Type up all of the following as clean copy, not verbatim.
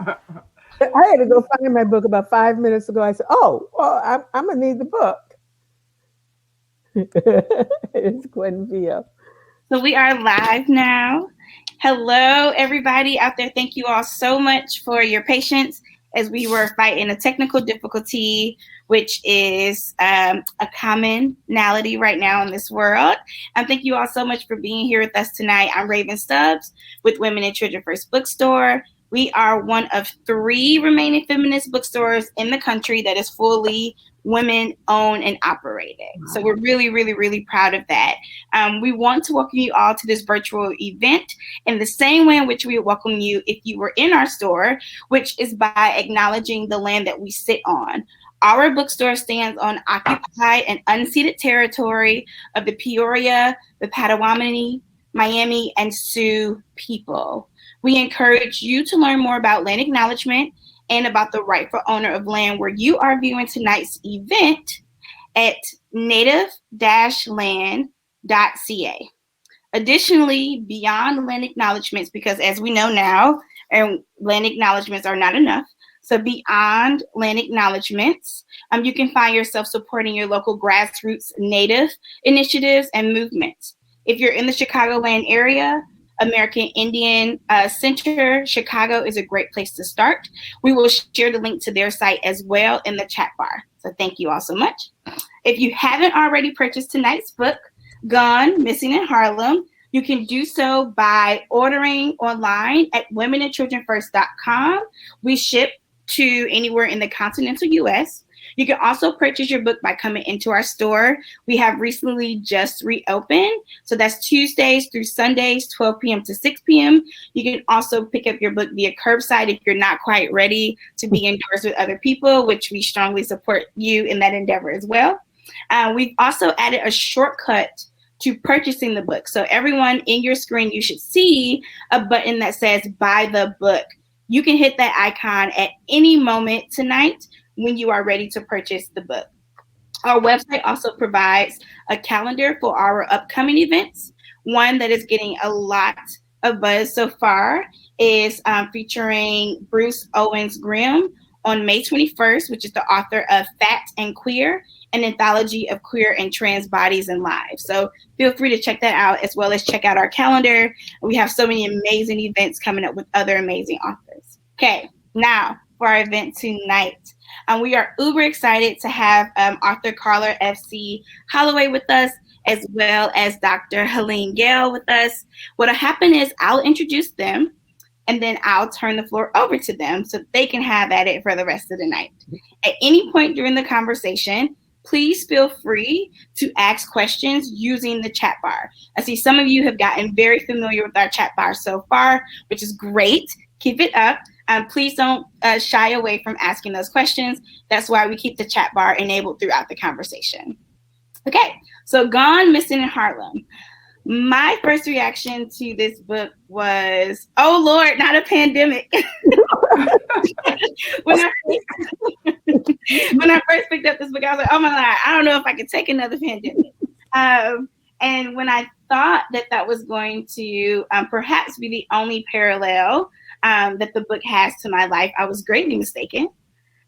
I had to go find my book about 5 minutes ago. I said, "Oh, well, I'm gonna need the book." It's Gwenville. So we are live now. Hello, everybody out there. Thank you all so much for your patience as we were fighting a technical difficulty, which is a commonality right now in this world. Thank you all so much for being here with us tonight. I'm Raven Stubbs with Women and Children First Bookstore. We are one of 3 remaining feminist bookstores in the country that is fully women owned and operated. So we're really, really, really proud of that. We want to welcome you all to this virtual event in the same way in which we would welcome you if you were in our store, which is by acknowledging the land that we sit on. Our bookstore stands on occupied and unceded territory of the Peoria, the Potawatomi, Miami, and Sioux people. We encourage you to learn more about land acknowledgement and about the rightful owner of land where you are viewing tonight's event at native-land.ca. Additionally, beyond land acknowledgements, because as we know now, land acknowledgements are not enough. So beyond land acknowledgements, you can find yourself supporting your local grassroots Native initiatives and movements. If you're in the Chicagoland area, American Indian Center, Chicago is a great place to start. We will share the link to their site as well in the chat bar. So thank you all so much. If you haven't already purchased tonight's book, Gone Missing in Harlem, you can do so by ordering online at womenandchildrenfirst.com. We ship to anywhere in the continental US. You can also purchase your book by coming into our store. We have recently just reopened. So that's Tuesdays through Sundays, 12 p.m. to 6 p.m. You can also pick up your book via curbside if you're not quite ready to be indoors with other people, which we strongly support you in that endeavor as well. We've also added a shortcut to purchasing the book. So everyone in your screen, you should see a button that says buy the book. You can hit that icon at any moment tonight when you are ready to purchase the book. Our website also provides a calendar for our upcoming events. One that is getting a lot of buzz so far is featuring Bruce Owens Grimm on May 21st, which is the author of Fat and Queer, an anthology of queer and trans bodies and lives. So feel free to check that out, as well as check out our calendar. We have so many amazing events coming up with other amazing authors. Okay, now for our event tonight. We are uber excited to have author Karla FC Holloway with us, as well as Dr. Helene Gayle with us. What'll happen is I'll introduce them, and then I'll turn the floor over to them so they can have at it for the rest of the night. At any point during the conversation, please feel free to ask questions using the chat bar. I see some of you have gotten very familiar with our chat bar so far, which is great. Keep it up. Please don't shy away from asking those questions. That's why we keep the chat bar enabled throughout the conversation. Okay, so Gone Missing in Harlem. My first reaction to this book was, oh Lord, not a pandemic. when I first picked up this book, I was like, oh my God, I don't know if I could take another pandemic. And when I thought that was going to perhaps be the only parallel that the book has to my life, I was greatly mistaken.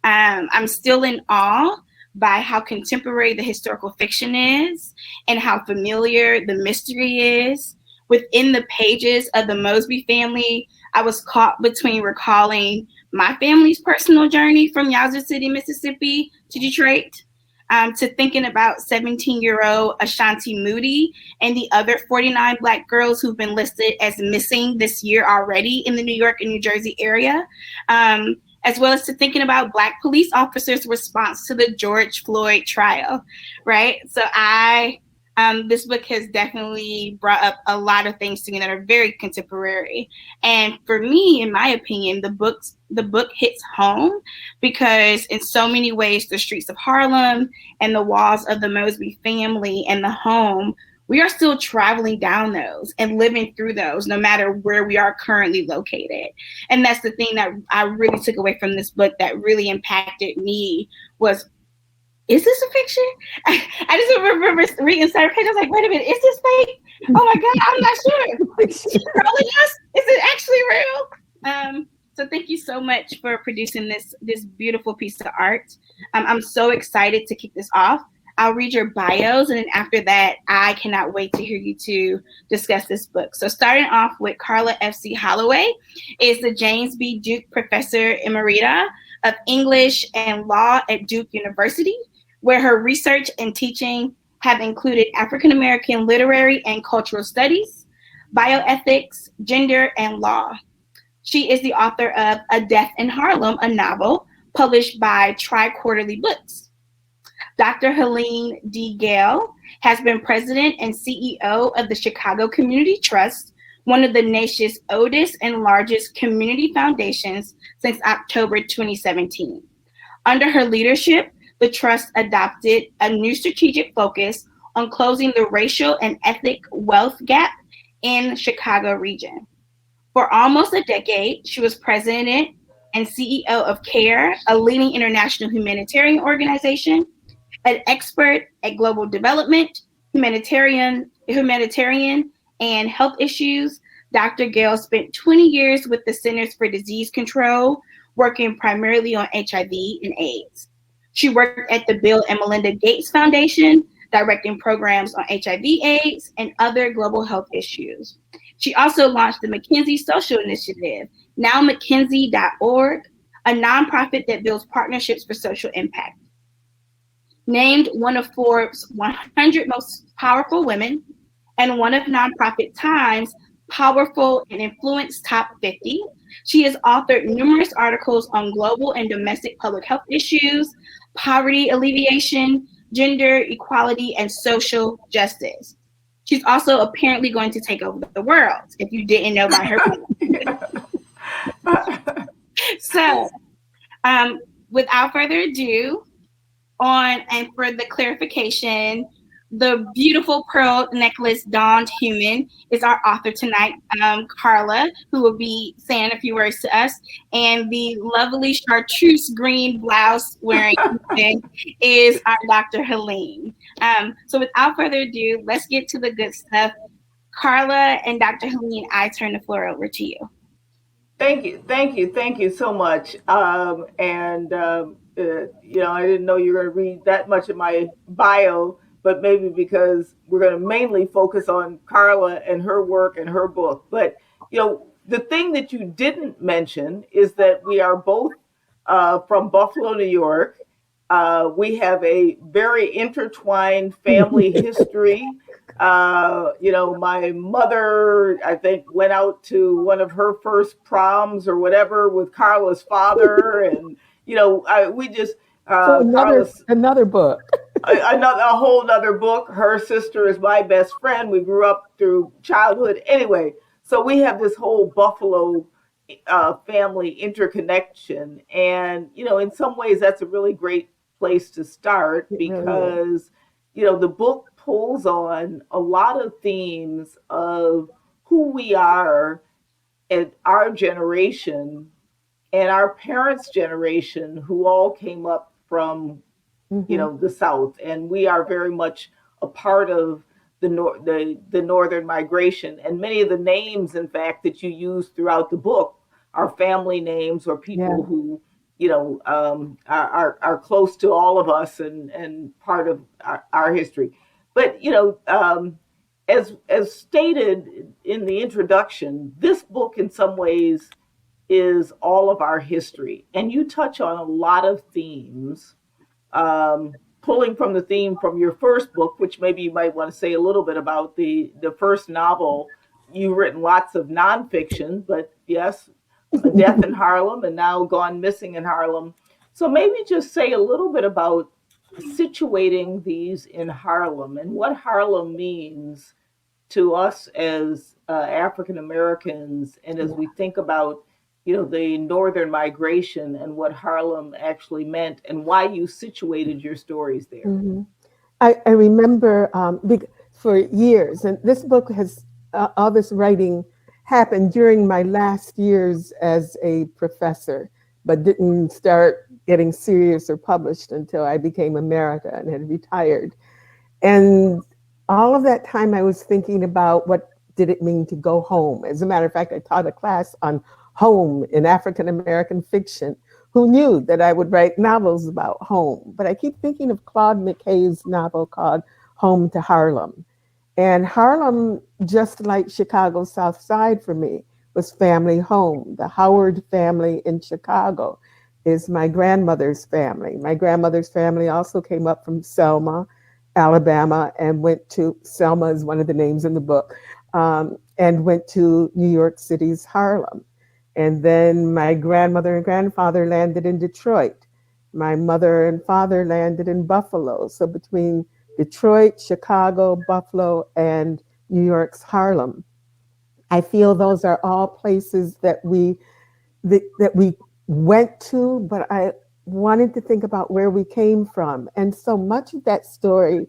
I'm still in awe by how contemporary the historical fiction is and how familiar the mystery is. Within the pages of the Mosby family, I was caught between recalling my family's personal journey from Yazoo City, Mississippi to Detroit, to thinking about 17-year-old Ashanti Moody and the other 49 Black girls who've been listed as missing this year already in the New York and New Jersey area, as well as to thinking about Black police officers' response to the George Floyd trial, right? So this book has definitely brought up a lot of things to me that are very contemporary. And for me, in my opinion, the book hits home because in so many ways, the streets of Harlem and the walls of the Mosby family and the home, we are still traveling down those and living through those, no matter where we are currently located. And that's the thing that I really took away from this book that really impacted me was, is this a fiction? I just remember reading certain pages. I was like, wait a minute, is this fake? Oh my God, I'm not sure. Is it actually real? So thank you so much for producing this beautiful piece of art. I'm so excited to kick this off. I'll read your bios, and then after that, I cannot wait to hear you two discuss this book. So starting off with Karla FC Holloway is the James B. Duke Professor Emerita of English and Law at Duke University, where her research and teaching have included African American literary and cultural studies, bioethics, gender, and law. She is the author of A Death in Harlem, a novel published by Tri-Quarterly Books. Dr. Helene Gayle has been president and CEO of the Chicago Community Trust, one of the nation's oldest and largest community foundations since October 2017. Under her leadership, the trust adopted a new strategic focus on closing the racial and ethnic wealth gap in the Chicago region. For almost a decade, she was president and CEO of CARE, a leading international humanitarian organization. An expert at global development, humanitarian, and health issues, Dr. Gayle spent 20 years with the Centers for Disease Control, working primarily on HIV and AIDS. She worked at the Bill and Melinda Gates Foundation, directing programs on HIV/AIDS and other global health issues. She also launched the McKinsey Social Initiative, now McKinsey.org, a nonprofit that builds partnerships for social impact. Named one of Forbes 100 Most Powerful Women and one of Nonprofit Time's Powerful and Influence Top 50, she has authored numerous articles on global and domestic public health issues, poverty alleviation, gender equality, and social justice. She's also apparently going to take over the world, if you didn't know by her. So, without further ado, and for the clarification, the beautiful pearl necklace Dawned Human is our author tonight, Karla, who will be saying a few words to us, and the lovely chartreuse green blouse wearing is our Dr. Helene. So without further ado, let's get to the good stuff. Karla and Dr. Helene, I turn the floor over to you. Thank you so much. I didn't know you were going to read that much of my bio, but maybe because we're going to mainly focus on Karla and her work and her book. But, the thing that you didn't mention is that we are both from Buffalo, New York. We have a very intertwined family history. My mother, I think, went out to one of her first proms or whatever with Karla's father. And, we just, so another book. a whole nother book. Her sister is my best friend. We grew up through childhood. Anyway, so we have this whole Buffalo family interconnection. And, in some ways, that's a really great place to start because, the book pulls on a lot of themes of who we are at our generation and our parents' generation, who all came up from the South, and we are very much a part of the northern migration. And many of the names, in fact, that you use throughout the book are family names or people who are close to all of us and part of our history. But as stated in the introduction, this book in some ways is all of our history, and you touch on a lot of themes, pulling from the theme from your first book, which maybe you might want to say a little bit about the first novel. You've written lots of nonfiction, but yes, A Death in Harlem, and now Gone Missing in Harlem. So maybe just say a little bit about situating these in Harlem and what Harlem means to us as African Americans, and as we think about the northern migration and what Harlem actually meant and why you situated your stories there. Mm-hmm. I remember for years, and this book has all this writing happened during my last years as a professor, but didn't start getting serious or published until I became America and had retired. And all of that time I was thinking about what did it mean to go home. As a matter of fact, I taught a class on home in African American fiction. Who knew that I would write novels about home? But I keep thinking of Claude McKay's novel called Home to Harlem. And Harlem, just like Chicago's South Side for me, was family home. The Howard family in Chicago is my grandmother's family. My grandmother's family also came up from Selma, Alabama, and went to, Selma is one of the names in the book, and went to New York City's Harlem. And then my grandmother and grandfather landed in Detroit. My mother and father landed in Buffalo. So between Detroit, Chicago, Buffalo, and New York's Harlem, I feel those are all places that we went to, but I wanted to think about where we came from. And so much of that story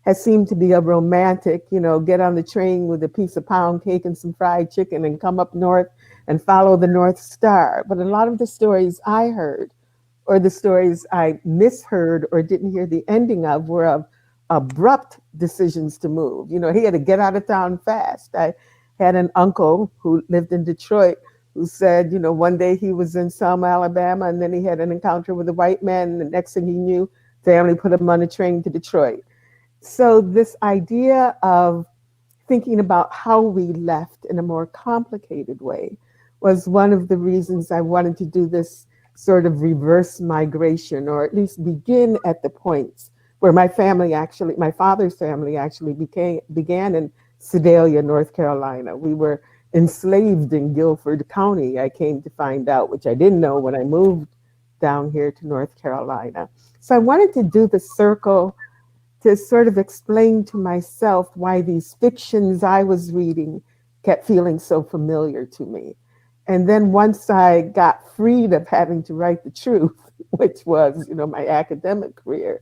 has seemed to be a romantic, get on the train with a piece of pound cake and some fried chicken and come up north and follow the North Star. But a lot of the stories I heard, or the stories I misheard or didn't hear the ending of, were of abrupt decisions to move. He had to get out of town fast. I had an uncle who lived in Detroit who said, one day he was in Selma, Alabama, and then he had an encounter with a white man, and the next thing he knew, family put him on a train to Detroit. So this idea of thinking about how we left in a more complicated way was one of the reasons I wanted to do this sort of reverse migration, or at least begin at the points where my father's family actually began in Sedalia, North Carolina. We were enslaved in Guilford County, I came to find out, which I didn't know when I moved down here to North Carolina. So I wanted to do the circle to sort of explain to myself why these fictions I was reading kept feeling so familiar to me. And then once I got freed of having to write the truth, which was, my academic career,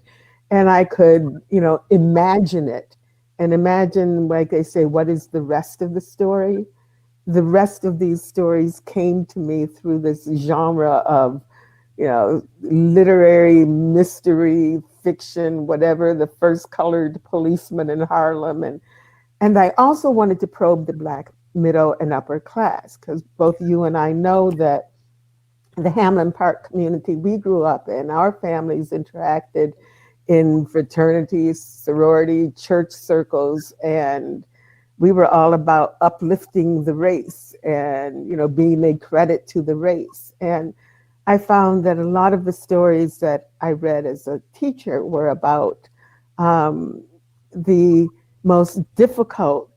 and I could, imagine it and imagine, like they say, what is the rest of the story? The rest of these stories came to me through this genre of, literary mystery fiction, whatever, the first colored policeman in Harlem. And I also wanted to probe the Black middle and upper class, because both you and I know that the Hamlin Park community we grew up in, our families interacted in fraternities, sorority, church circles, and we were all about uplifting the race and, being a credit to the race. And I found that a lot of the stories that I read as a teacher were about the most difficult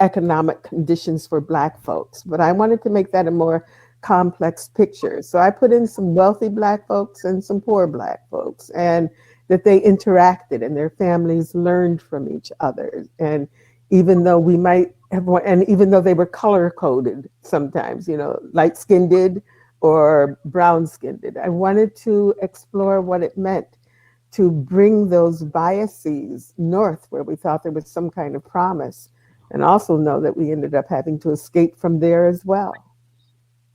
economic conditions for Black folks. But I wanted to make that a more complex picture. So I put in some wealthy Black folks and some poor Black folks, and that they interacted and their families learned from each other. And even though we might have, and even though they were color coded sometimes, light skinned or brown skinned, I wanted to explore what it meant to bring those biases north where we thought there was some kind of promise, and also know that we ended up having to escape from there as well.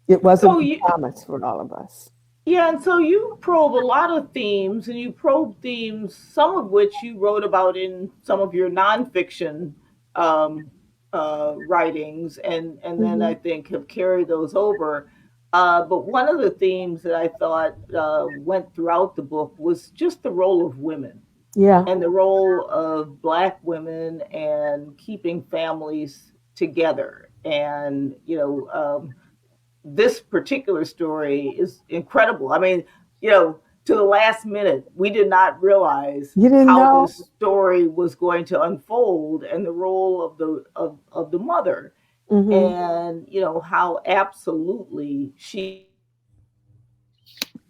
It wasn't a promise for all of us. Yeah, and so you probe a lot of themes, and you probe themes, some of which you wrote about in some of your nonfiction um, writings, and then I Mm-hmm. think have carried those over. But one of the themes that I thought went throughout the book was just the role of women Yeah. and the role of Black women and keeping families together. And, this particular story is incredible. I mean, to the last minute, we did not realize You didn't how know? this story was going to unfold and the role of the mother, Mm-hmm. and how absolutely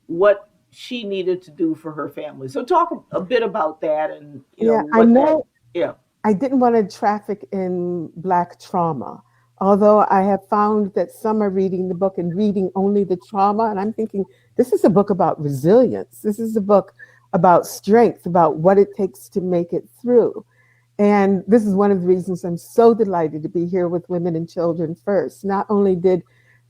what she needed to do for her family. So talk a bit about that, and Yeah, I what that. know. Yeah. I didn't want to traffic in Black trauma, although I have found that some are reading the book and reading only the trauma. And I'm thinking, this is a book about resilience. This is a book about strength, about what it takes to make it through. And this is one of the reasons I'm so delighted to be here with Women and Children First. Not only did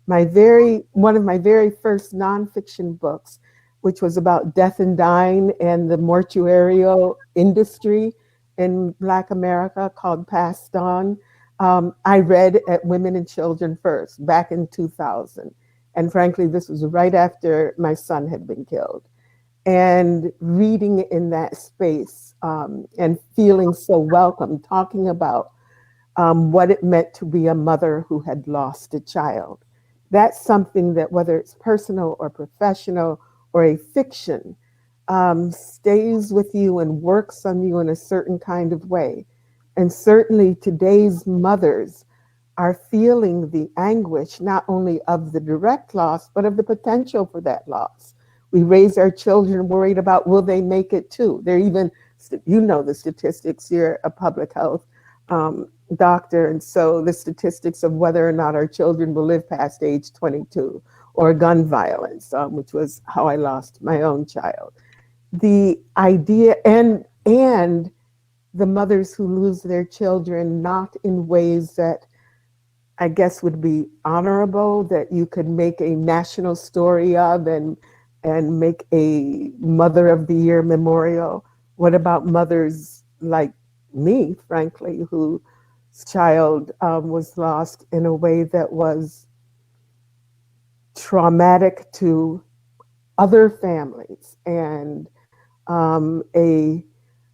one of my very first nonfiction books, which was about death and dying and the mortuarial industry in Black America, called Passed On. I read at Women and Children First back in 2000. And frankly, this was right after my son had been killed. And reading in that space and feeling so welcome, talking about what it meant to be a mother who had lost a child. That's something that, whether it's personal or professional or a fiction, stays with you and works on you in a certain kind of way. And certainly today's mothers are feeling the anguish, not only of the direct loss, but of the potential for that loss. We raise our children worried about, will they make it too? They're even, you know, the statistics, you're a public health doctor. And so the statistics of whether or not our children will live past age 22, or gun violence, which was how I lost my own child. The idea, and the mothers who lose their children not in ways that I guess would be honorable, that you could make a national story of and make a Mother of the Year memorial. What about mothers like me, frankly, whose child was lost in a way that was traumatic to other families, and a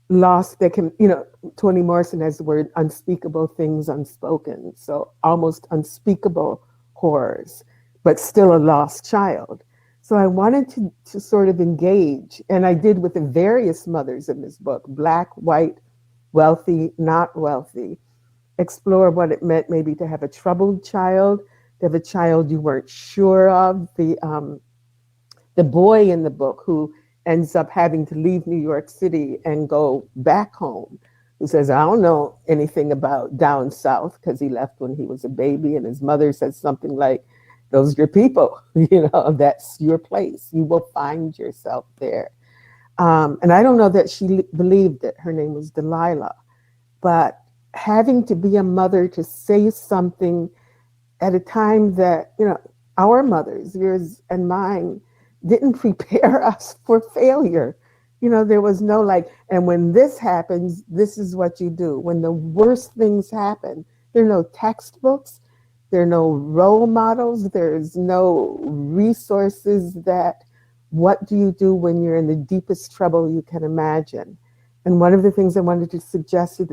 loss that can, you know, Toni Morrison has the word unspeakable things unspoken. So almost unspeakable horrors, but still a lost child. So I wanted to sort of engage, and I did with the various mothers in this book, Black, white, wealthy, not wealthy, explore what it meant maybe to have a troubled child, to have a child you weren't sure of. The boy in the book who ends up having to leave New York City and go back home, who says, I don't know anything about down south, because he left when he was a baby, and his mother says something like, those are your people, you know, that's your place. You will find yourself there. And I don't know that she believed that her name was DeLilah, but having to be a mother to say something at a time that, you know, our mothers, yours and mine, didn't prepare us for failure. You know, there was no like, and when this happens, this is what you do. When the worst things happen, there are no textbooks, there are no role models, there's no resources that, what do you do when you're in the deepest trouble you can imagine? And one of the things I wanted to suggest is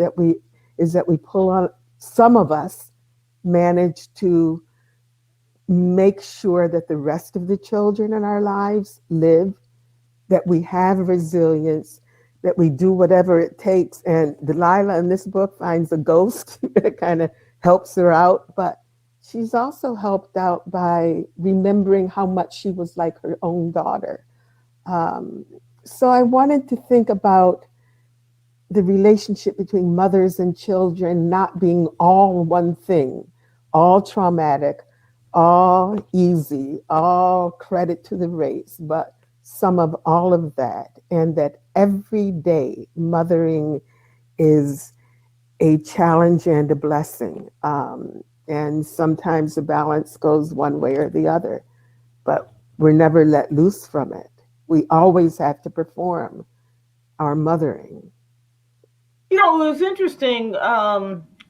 that we pull on, some of us manage to make sure that the rest of the children in our lives live, that we have resilience, that we do whatever it takes. And DeLilah in this book finds a ghost that kind of helps her out, but she's also helped out by remembering how much she was like her own daughter. So I wanted to think about the relationship between mothers and children not being all one thing, all traumatic, all easy, all credit to the race, but some of all of that, and that every day mothering is a challenge and a blessing. And sometimes the balance goes one way or the other, but we're never let loose from it. We always have to perform our mothering. You know, it was interesting.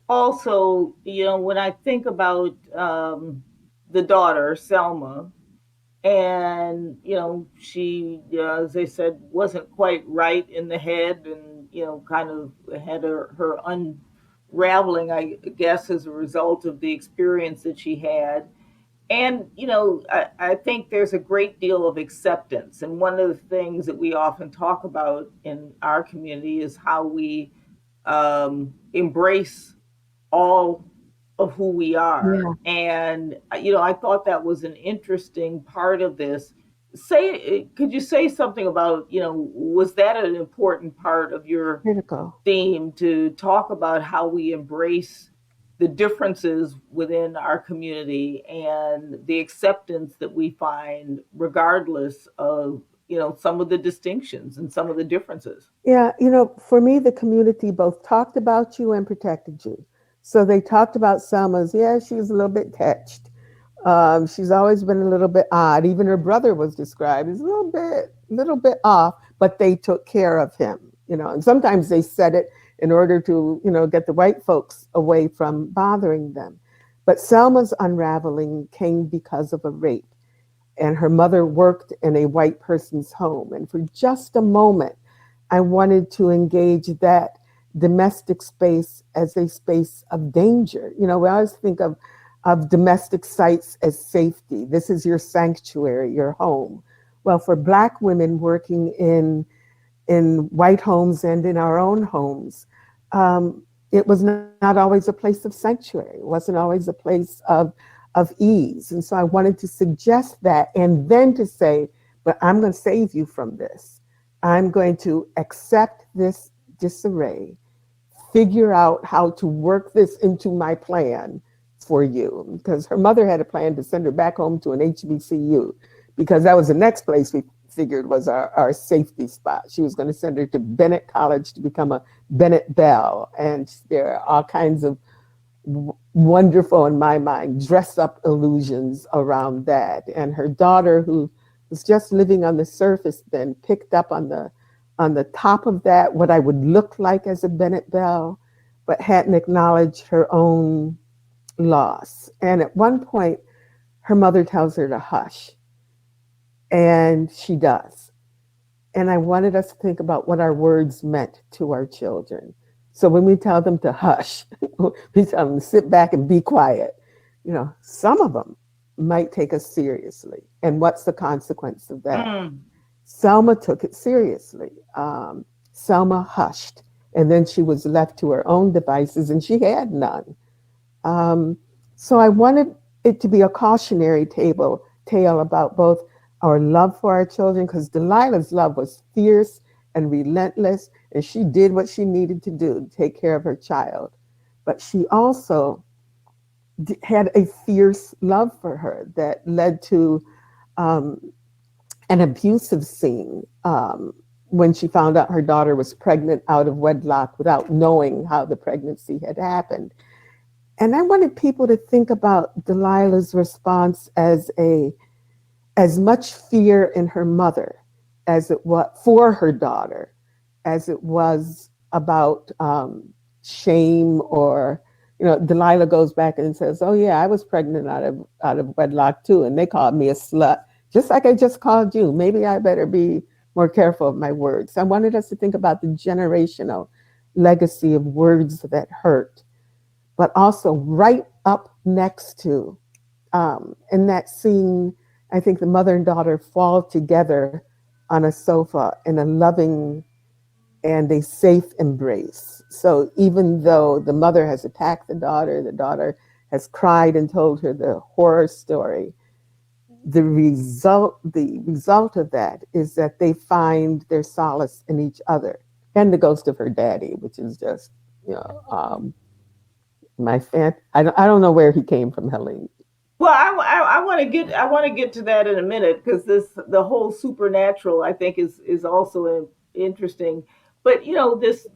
Also, you know, when I think about the daughter, Selma, and, you know, she, as they said, wasn't quite right in the head, and, you know, kind of had her unraveling, I guess, as a result of the experience that she had. And, you know, I think there's a great deal of acceptance. And one of the things that we often talk about in our community is how we embrace all of who we are. Yeah, And, you know, I thought that was an interesting part of this. Say, could you say something about, you know, was that an important part of your critical. theme, to talk about how we embrace the differences within our community and the acceptance that we find regardless of, you know, some of the distinctions and some of the differences? Yeah, you know, for me, the community both talked about you and protected you. So they talked about Selma's, yeah, she's a little bit touched. She's always been a little bit odd. Even her brother was described as a little bit off, but they took care of him, you know, and sometimes they said it in order to, get the white folks away from bothering them. But Selma's unraveling came because of a rape. And her mother worked in a white person's home. And for just a moment, I wanted to engage that domestic space as a space of danger. We always think of domestic sites as safety. This is your sanctuary, your home. Well, for Black women working in white homes and in our own homes, it was not always a place of sanctuary. It wasn't always a place of ease. And so I wanted to suggest that, and then to say, but I'm going to save you from this. I'm going to accept this disarray, figure out how to work this into my plan for you. Because her mother had a plan to send her back home to an HBCU, because that was the next place we figured was our safety spot. She was going to send her to Bennett College to become a Bennett Belle. And there are all kinds of wonderful, in my mind, dress up illusions around that. And her daughter, who was just living on the surface, then picked up on the top of that what I would look like as a Bennett Belle, but hadn't acknowledged her own loss. And at one point, her mother tells her to hush. And she does. And I wanted us to think about what our words meant to our children. So when we tell them to hush, we tell them to sit back and be quiet. Some of them might take us seriously. And what's the consequence of that? Selma took it seriously. Selma hushed. And then she was left to her own devices, and she had none. So I wanted it to be a cautionary tale about both our love for our children, because DeLilah's love was fierce and relentless, and she did what she needed to do to take care of her child. But she also had a fierce love for her that led to an abusive scene when she found out her daughter was pregnant out of wedlock without knowing how the pregnancy had happened. And I wanted people to think about DeLilah's response as much fear in her mother as it was for her daughter, as it was about shame, or, DeLilah goes back and says, oh yeah, I was pregnant out of wedlock too. And they called me a slut, just like I just called you. Maybe I better be more careful of my words. I wanted us to think about the generational legacy of words that hurt, but also right up next to, in that scene, I think the mother and daughter fall together on a sofa in a loving and a safe embrace. So even though the mother has attacked the daughter has cried and told her the horror story, the result of that is that they find their solace in each other and the ghost of her daddy, which is just, my fan. I don't know where he came from, Helene. Well, I want to get to that in a minute, because the whole supernatural, I think, is also interesting. But this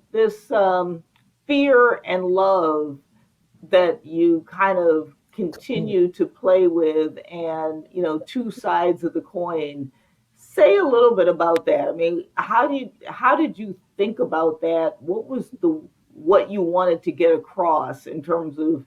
fear and love that you kind of continue to play with, and two sides of the coin. Say a little bit about that. I mean, how did you think about that? What was what you wanted to get across in terms of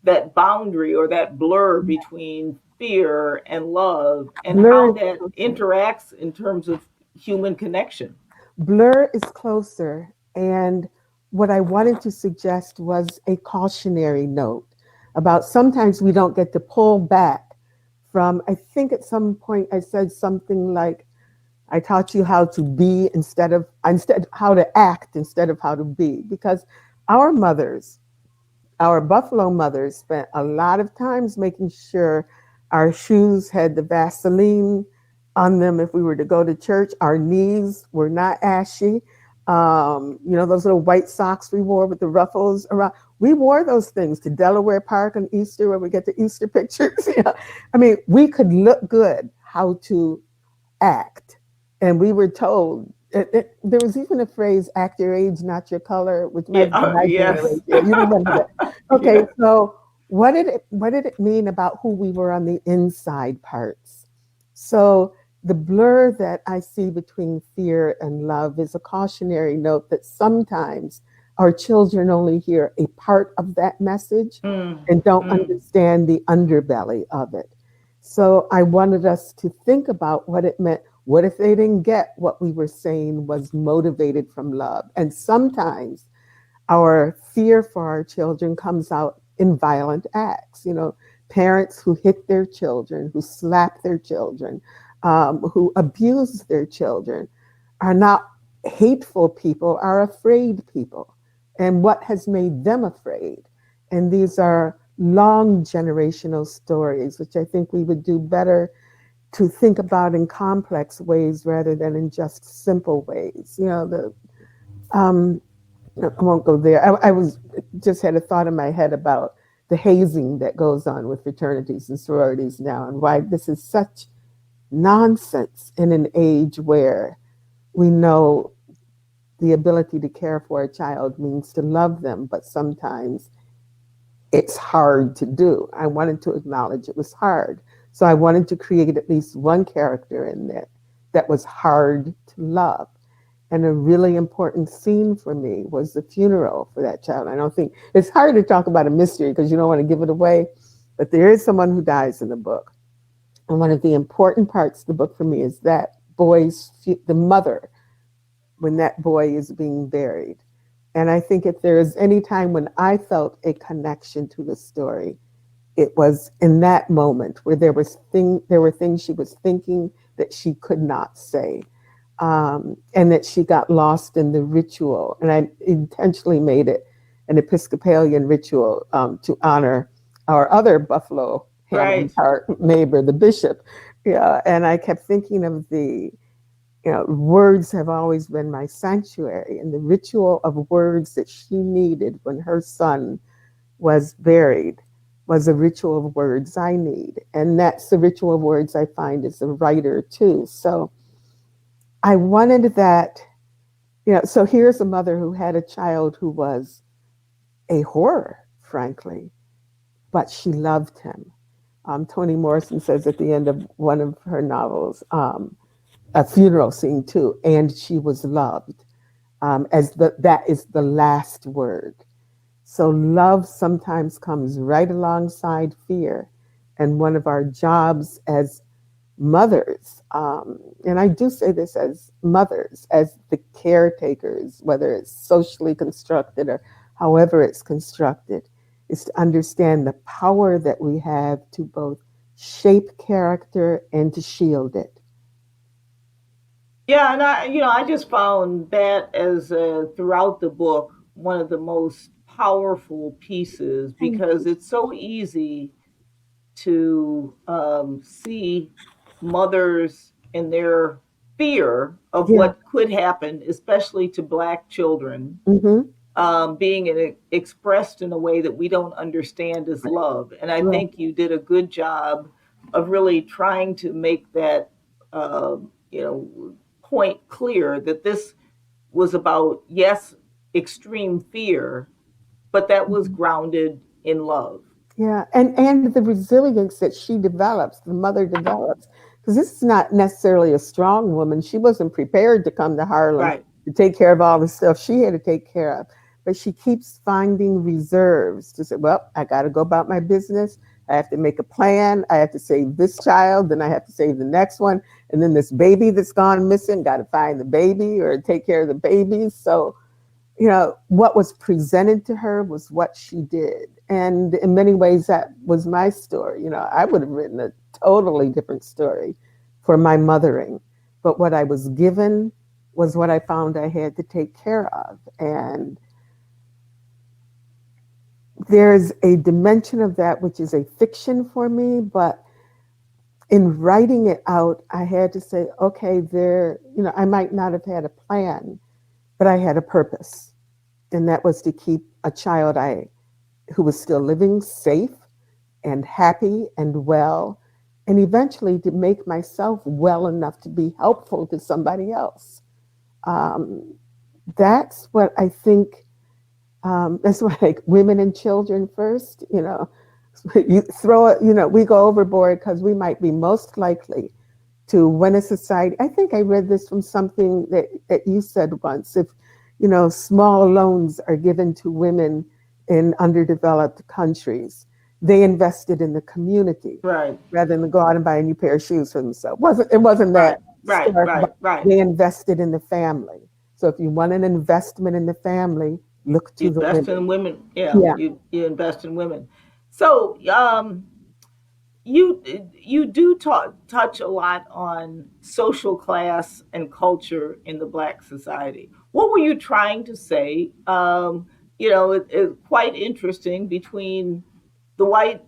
that boundary or that blur between fear and love, and how that interacts in terms of human connection? Blur is closer. And what I wanted to suggest was a cautionary note about sometimes we don't get to pull back from, I think at some point I said something like, I taught you how to be instead how to act instead of how to be, because our mothers, our Buffalo mothers, spent a lot of times making sure our shoes had the Vaseline on them if we were to go to church. Our knees were not ashy. Those little white socks we wore with the ruffles around. We wore those things to Delaware Park on Easter, where we get the Easter pictures. I mean, we could look good how to act. And we were told, there was even a phrase, act your age, not your color, which might be my generation. You remember that. Okay, yeah. So what did it mean about who we were on the inside parts? So the blur that I see between fear and love is a cautionary note that sometimes our children only hear a part of that message Mm, and don't mm. understand the underbelly of it. So I wanted us to think about what it meant. What if they didn't get what we were saying was motivated from love? And sometimes our fear for our children comes out in violent acts. Parents who hit their children, who slap their children, who abuse their children are not hateful people, are afraid people. And what has made them afraid? And these are long generational stories, which I think we would do better to think about in complex ways rather than in just simple ways. Um, I won't go there. I was just had a thought in my head about the hazing that goes on with fraternities and sororities now, and why this is such nonsense in an age where we know the ability to care for a child means to love them, but sometimes it's hard to do. I wanted to acknowledge it was hard. So I wanted to create at least one character in there that was hard to love. And a really important scene for me was the funeral for that child. I don't think it's hard to talk about a mystery because you don't want to give it away, but there is someone who dies in the book. And one of the important parts of the book for me is that the mother, when that boy is being buried. And I think if there is any time when I felt a connection to the story, it was in that moment where there were things she was thinking that she could not say, and that she got lost in the ritual. And I intentionally made it an Episcopalian ritual to honor our other Buffalo Hamilton Right. Park neighbor, the bishop. Yeah, and I kept thinking of words have always been my sanctuary, and the ritual of words that she needed when her son was buried was a ritual of words I need. And that's the ritual of words I find as a writer too. So I wanted that, so here's a mother who had a child who was a horror, frankly, but she loved him. Toni Morrison says at the end of one of her novels, a funeral scene too, and she was loved, that is the last word. So love sometimes comes right alongside fear, and one of our jobs as mothers, and I do say this as mothers, as the caretakers, whether it's socially constructed or however it's constructed, is to understand the power that we have to both shape character and to shield it. Yeah, and I just found that as throughout the book one of the most powerful pieces Thank because you. it's so easy to see mothers in their fear of Yeah. what could happen, especially to Black children, Mm-hmm. being expressed in a way that we don't understand as Right. love. And I Right. think you did a good job of really trying to make that, uh, point clear that this was about, yes, extreme fear, but that was Mhm. grounded in love. Yeah, and the resilience that she develops, the mother develops, because this is not necessarily a strong woman. She wasn't prepared to come to Harlem Right. to take care of all the stuff she had to take care of. But she keeps finding reserves to say, well, I got to go about my business. I have to make a plan. I have to save this child, then I have to save the next one. And then this baby that's gone missing, got to find the baby or take care of the baby. So what was presented to her was what she did. And in many ways, that was my story. I would have written a totally different story for my mothering. But what I was given was what I found I had to take care of. And there's a dimension of that which is a fiction for me, but in writing it out, I had to say, okay, I might not have had a plan, but I had a purpose. And that was to keep a child who was still living safe and happy and well, and eventually to make myself well enough to be helpful to somebody else. Um, that's what I think. That's why, like, women and children first. You throw it. We go overboard because we might be most likely to when a society, I think I read this from something that you said once, if, small loans are given to women in underdeveloped countries, they invested in the community Right. rather than go out and buy a new pair of shoes for themselves. It wasn't Right. that Right. stark, Right. but Right. they invested in the family. So if you want an investment in the family, look You to the invest women. in women. Yeah. Yeah. You invest in women. So you you do touch a lot on social class and culture in the Black society. What were you trying to say? It's quite interesting between the white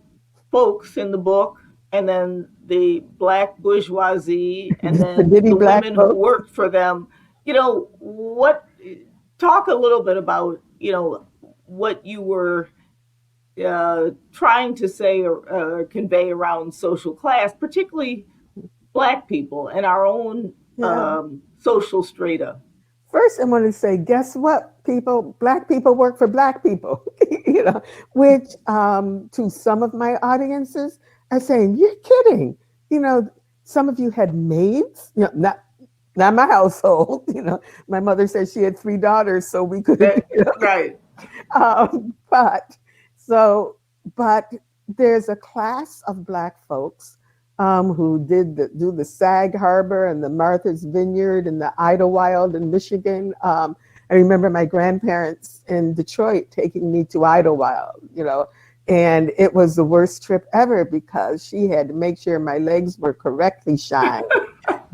folks in the book and then the Black bourgeoisie and The then ditty the black women who folks. worked for them. What talk a little bit about what you were trying to say or convey around social class, particularly Black people and our own Yeah. social strata. First, I want to say, guess what, people? Black people work for Black people, which to some of my audiences are saying, you're kidding. You know, some of you had maids, not my household. My mother said she had three daughters, so we could, Right. but so, but there's a class of Black folks who do the Sag Harbor and the Martha's Vineyard and the Idlewild in Michigan. I remember my grandparents in Detroit taking me to Idlewild, and it was the worst trip ever because she had to make sure my legs were correctly shined,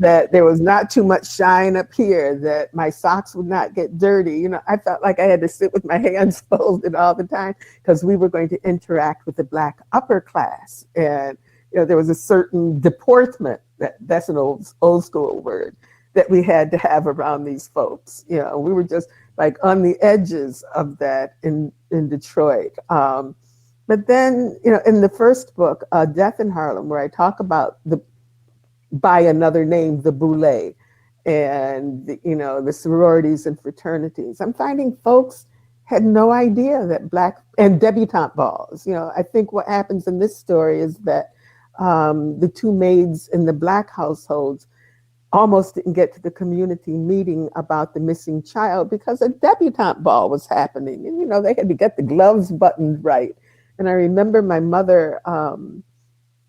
that there was not too much shine up here, that my socks would not get dirty. I felt like I had to sit with my hands folded all the time because we were going to interact with the Black upper class. And there was a certain deportment, that's an old school word, that we had to have around these folks. We were just like on the edges of that in Detroit. But then, in the first book, Death in Harlem, where I talk about by another name, the boule, and the sororities and fraternities, I'm finding folks had no idea that Black and debutante balls. I think what happens in this story is that the two maids in the Black households almost didn't get to the community meeting about the missing child because a debutante ball was happening. And, they had to get the gloves buttoned right. And I remember my mother,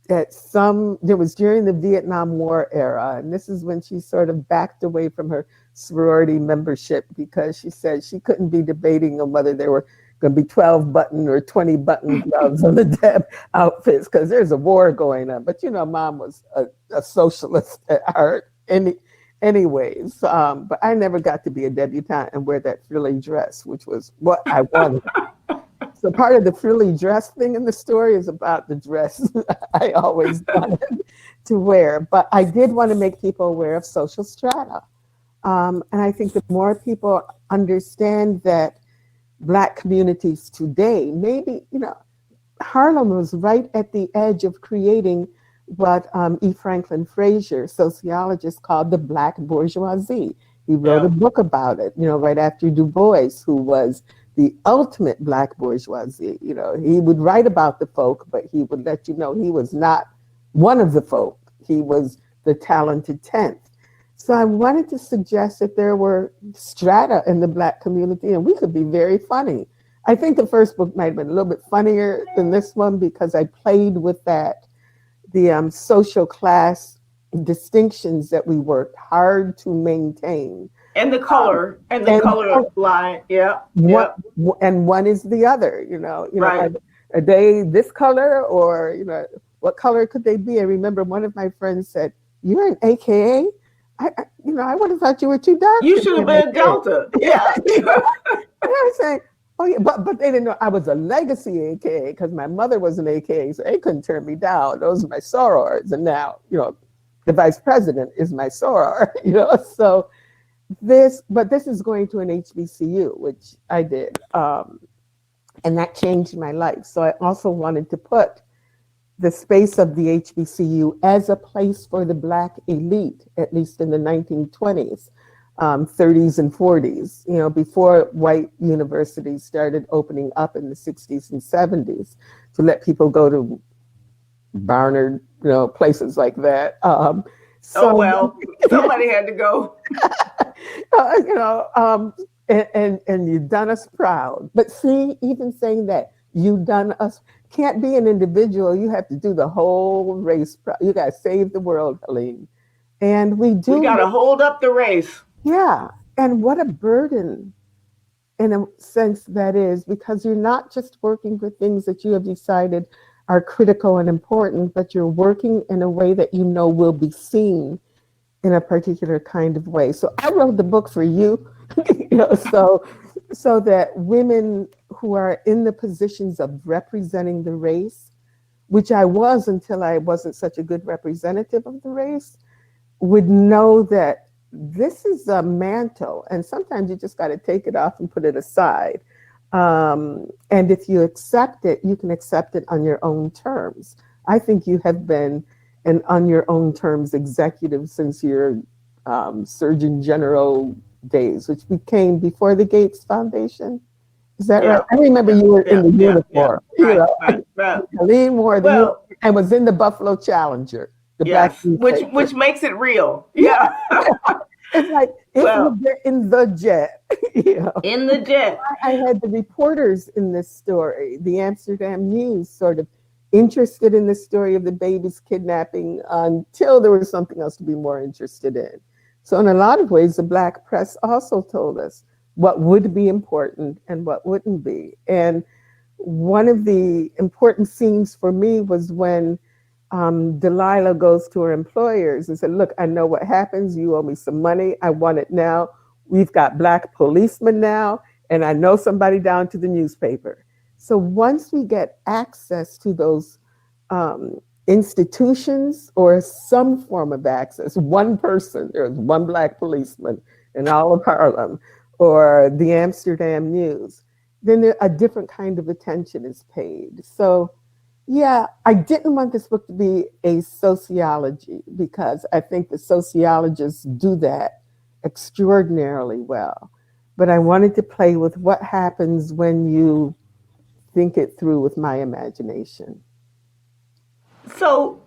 there was during the Vietnam War era, and this is when she sort of backed away from her sorority membership because she said she couldn't be debating on whether there were going to be 12 button or 20 button gloves on the Deb outfits because there's a war going on. But Mom was a socialist at heart anyways. But I never got to be a debutante and wear that frilly dress, which was what I wanted. So part of the frilly dress thing in the story is about the dress I always wanted to wear. But I did want to make people aware of social strata. And I think the more people understand that Black communities today, maybe, Harlem was right at the edge of creating what E. Franklin Frazier, sociologist, called the Black bourgeoisie. He wrote a book about it, right after Du Bois, who was the ultimate Black bourgeoisie. He would write about the folk, but he would let you know he was not one of the folk. He was the talented 10th. So I wanted to suggest that there were strata in the Black community and we could be very funny. I think the first book might have been a little bit funnier than this one because I played with the social class distinctions that we worked hard to maintain. And the color color line, yeah. And one is the other, Right. Are they this color or, what color could they be? I remember one of my friends said, "You're an AKA? I would have thought you were too dark. You should have been a Delta." Yeah. And I was saying, oh yeah, but they didn't know I was a legacy AKA because my mother was an AKA, so they couldn't turn me down. Those are my sorors. And now, the vice president is my soror, so this is going to an HBCU, which I did. And that changed my life. So I also wanted to put the space of the HBCU as a place for the Black elite, at least in the 1920s, 30s and 40s, before white universities started opening up in the 60s and 70s to let people go to Barnard, places like that. Oh, So, well, somebody had to go. you know, and you've done us proud. But see, even saying that you done us can't be an individual. You have to do the whole race. You got to save the world, Helene. And we We got do, to hold up the race. yeah. And what a burden in a sense that is, because you're not just working for things that you have decided are critical and important, but you're working in a way that you know will be seen in a particular kind of way. So I wrote the book for you, so that women who are in the positions of representing the race, which I was until I wasn't such a good representative of the race, would know that this is a mantle, and sometimes you just got to take it off and put it aside. And if you accept it, you can accept it on your own terms. I think you have been an on your own terms executive since your Surgeon General days, which became before the Gates Foundation. Is that right? Yeah, I remember yeah, you were in yeah, the yeah, yeah. uniform, Right, right, right. Helene wore the uniform Well, and was in the Buffalo Challenger, the black yes, newspaper. which makes it real. Yeah, Yeah. it's like if you Well, get in the jet, you know. in the jet. I had the reporters in this story, the Amsterdam News, sort of interested in the story of the baby's kidnapping until there was something else to be more interested in. So, in a lot of ways, the Black press also told us what would be important and what wouldn't be. And one of the important scenes for me was when Delilah goes to her employers and said, "Look, I know what happens. You owe me some money. I want it now. We've got black policemen now, and I know somebody down to the newspaper." So once we get access to those institutions or some form of access, one person, there's one black policeman in all of Harlem, or the Amsterdam News, then a different kind of attention is paid. So yeah, I didn't want this book to be a sociology because I think the sociologists do that extraordinarily well. But I wanted to play with what happens when you think it through with my imagination. So,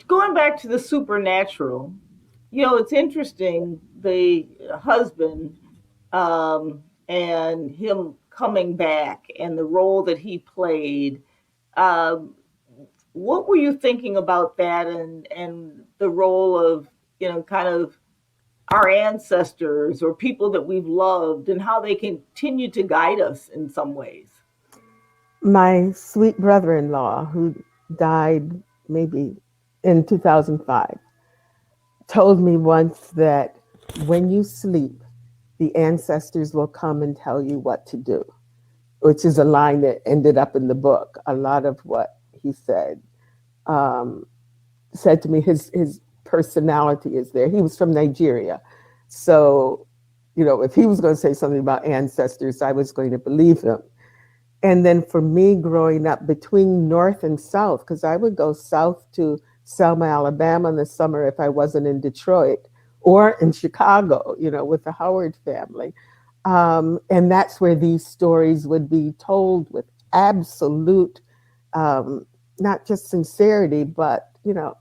going back to the supernatural, it's interesting. The husband and him coming back and the role that he played. Um, what were you thinking about that and the role of kind of our ancestors or people that we've loved and how they continue to guide us in some ways? My sweet brother in law, who died maybe in 2005, told me once that when you sleep, the ancestors will come and tell you what to do, which is a line that ended up in the book. A lot of what he um, said to me, his personality is there. He was from Nigeria. So, if he was going to say something about ancestors, I was going to believe him. And then for me, growing up between North and South, because I would go south to Selma, Alabama in the summer if I wasn't in Detroit or in Chicago, with the Howard family. And that's where these stories would be told with absolute, not just sincerity, but, no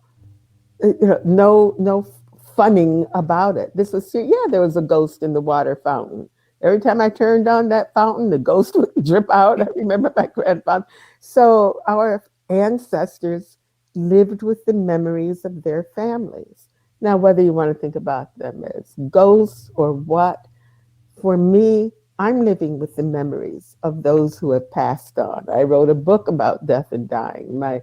funning about it. This was, yeah, there was a ghost in the water fountain. Every time I turned on that fountain, the ghost would drip out. I remember my grandfather. So our ancestors lived with the memories of their families. Now, whether you want to think about them as ghosts or what, for me, I'm living with the memories of those who have passed on. I wrote a book about death and dying. My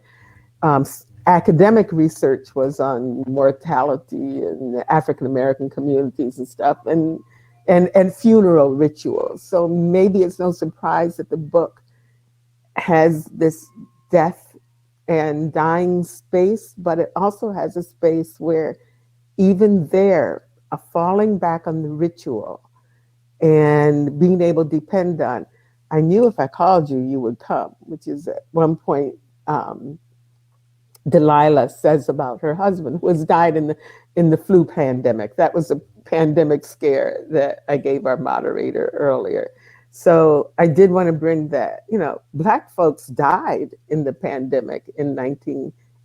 um, academic research was on mortality in the African American communities and stuff, and funeral rituals. So maybe it's no surprise that the book has this death and dying space, but it also has a space where even there, a falling back on the ritual and being able to depend on, I knew if I called you, you would come, which is at one point Delilah says about her husband, who has died in the flu pandemic. That was a pandemic scare that I gave our moderator earlier. So I did want to bring that. Black folks died in the pandemic in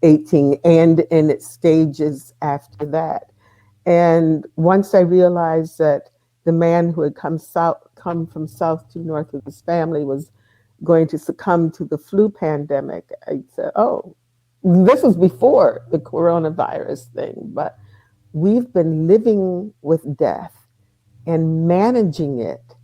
18 and in its stages after that. And once I realized that the man who had come from south to north with his family was going to succumb to the flu pandemic, I said, oh, this was before the coronavirus thing, but we've been living with death and managing it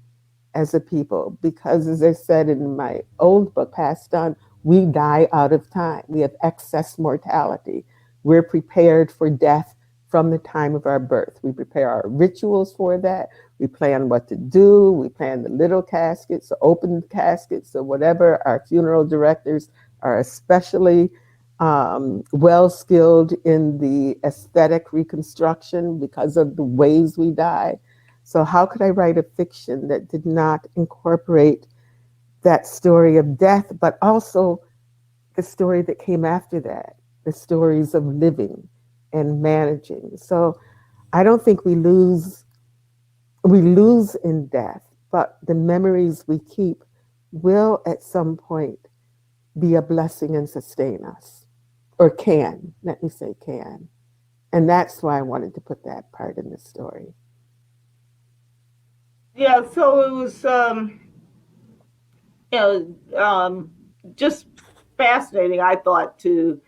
as a people because, as I said in my old book, Passed On, we die out of time. We have excess mortality. We're prepared for death from the time of our birth. We prepare our rituals for that. We plan what to do. We plan the little caskets, the open caskets, or whatever. Our funeral directors are especially well skilled in the aesthetic reconstruction because of the ways we die. So how could I write a fiction that did not incorporate that story of death, but also the story that came after that, the stories of living and managing? So I don't think we lose in death, but the memories we keep will at some point be a blessing and sustain us. Or can, let me say can. And that's why I wanted to put that part in the story. Yeah, so it was, just fascinating, I thought, to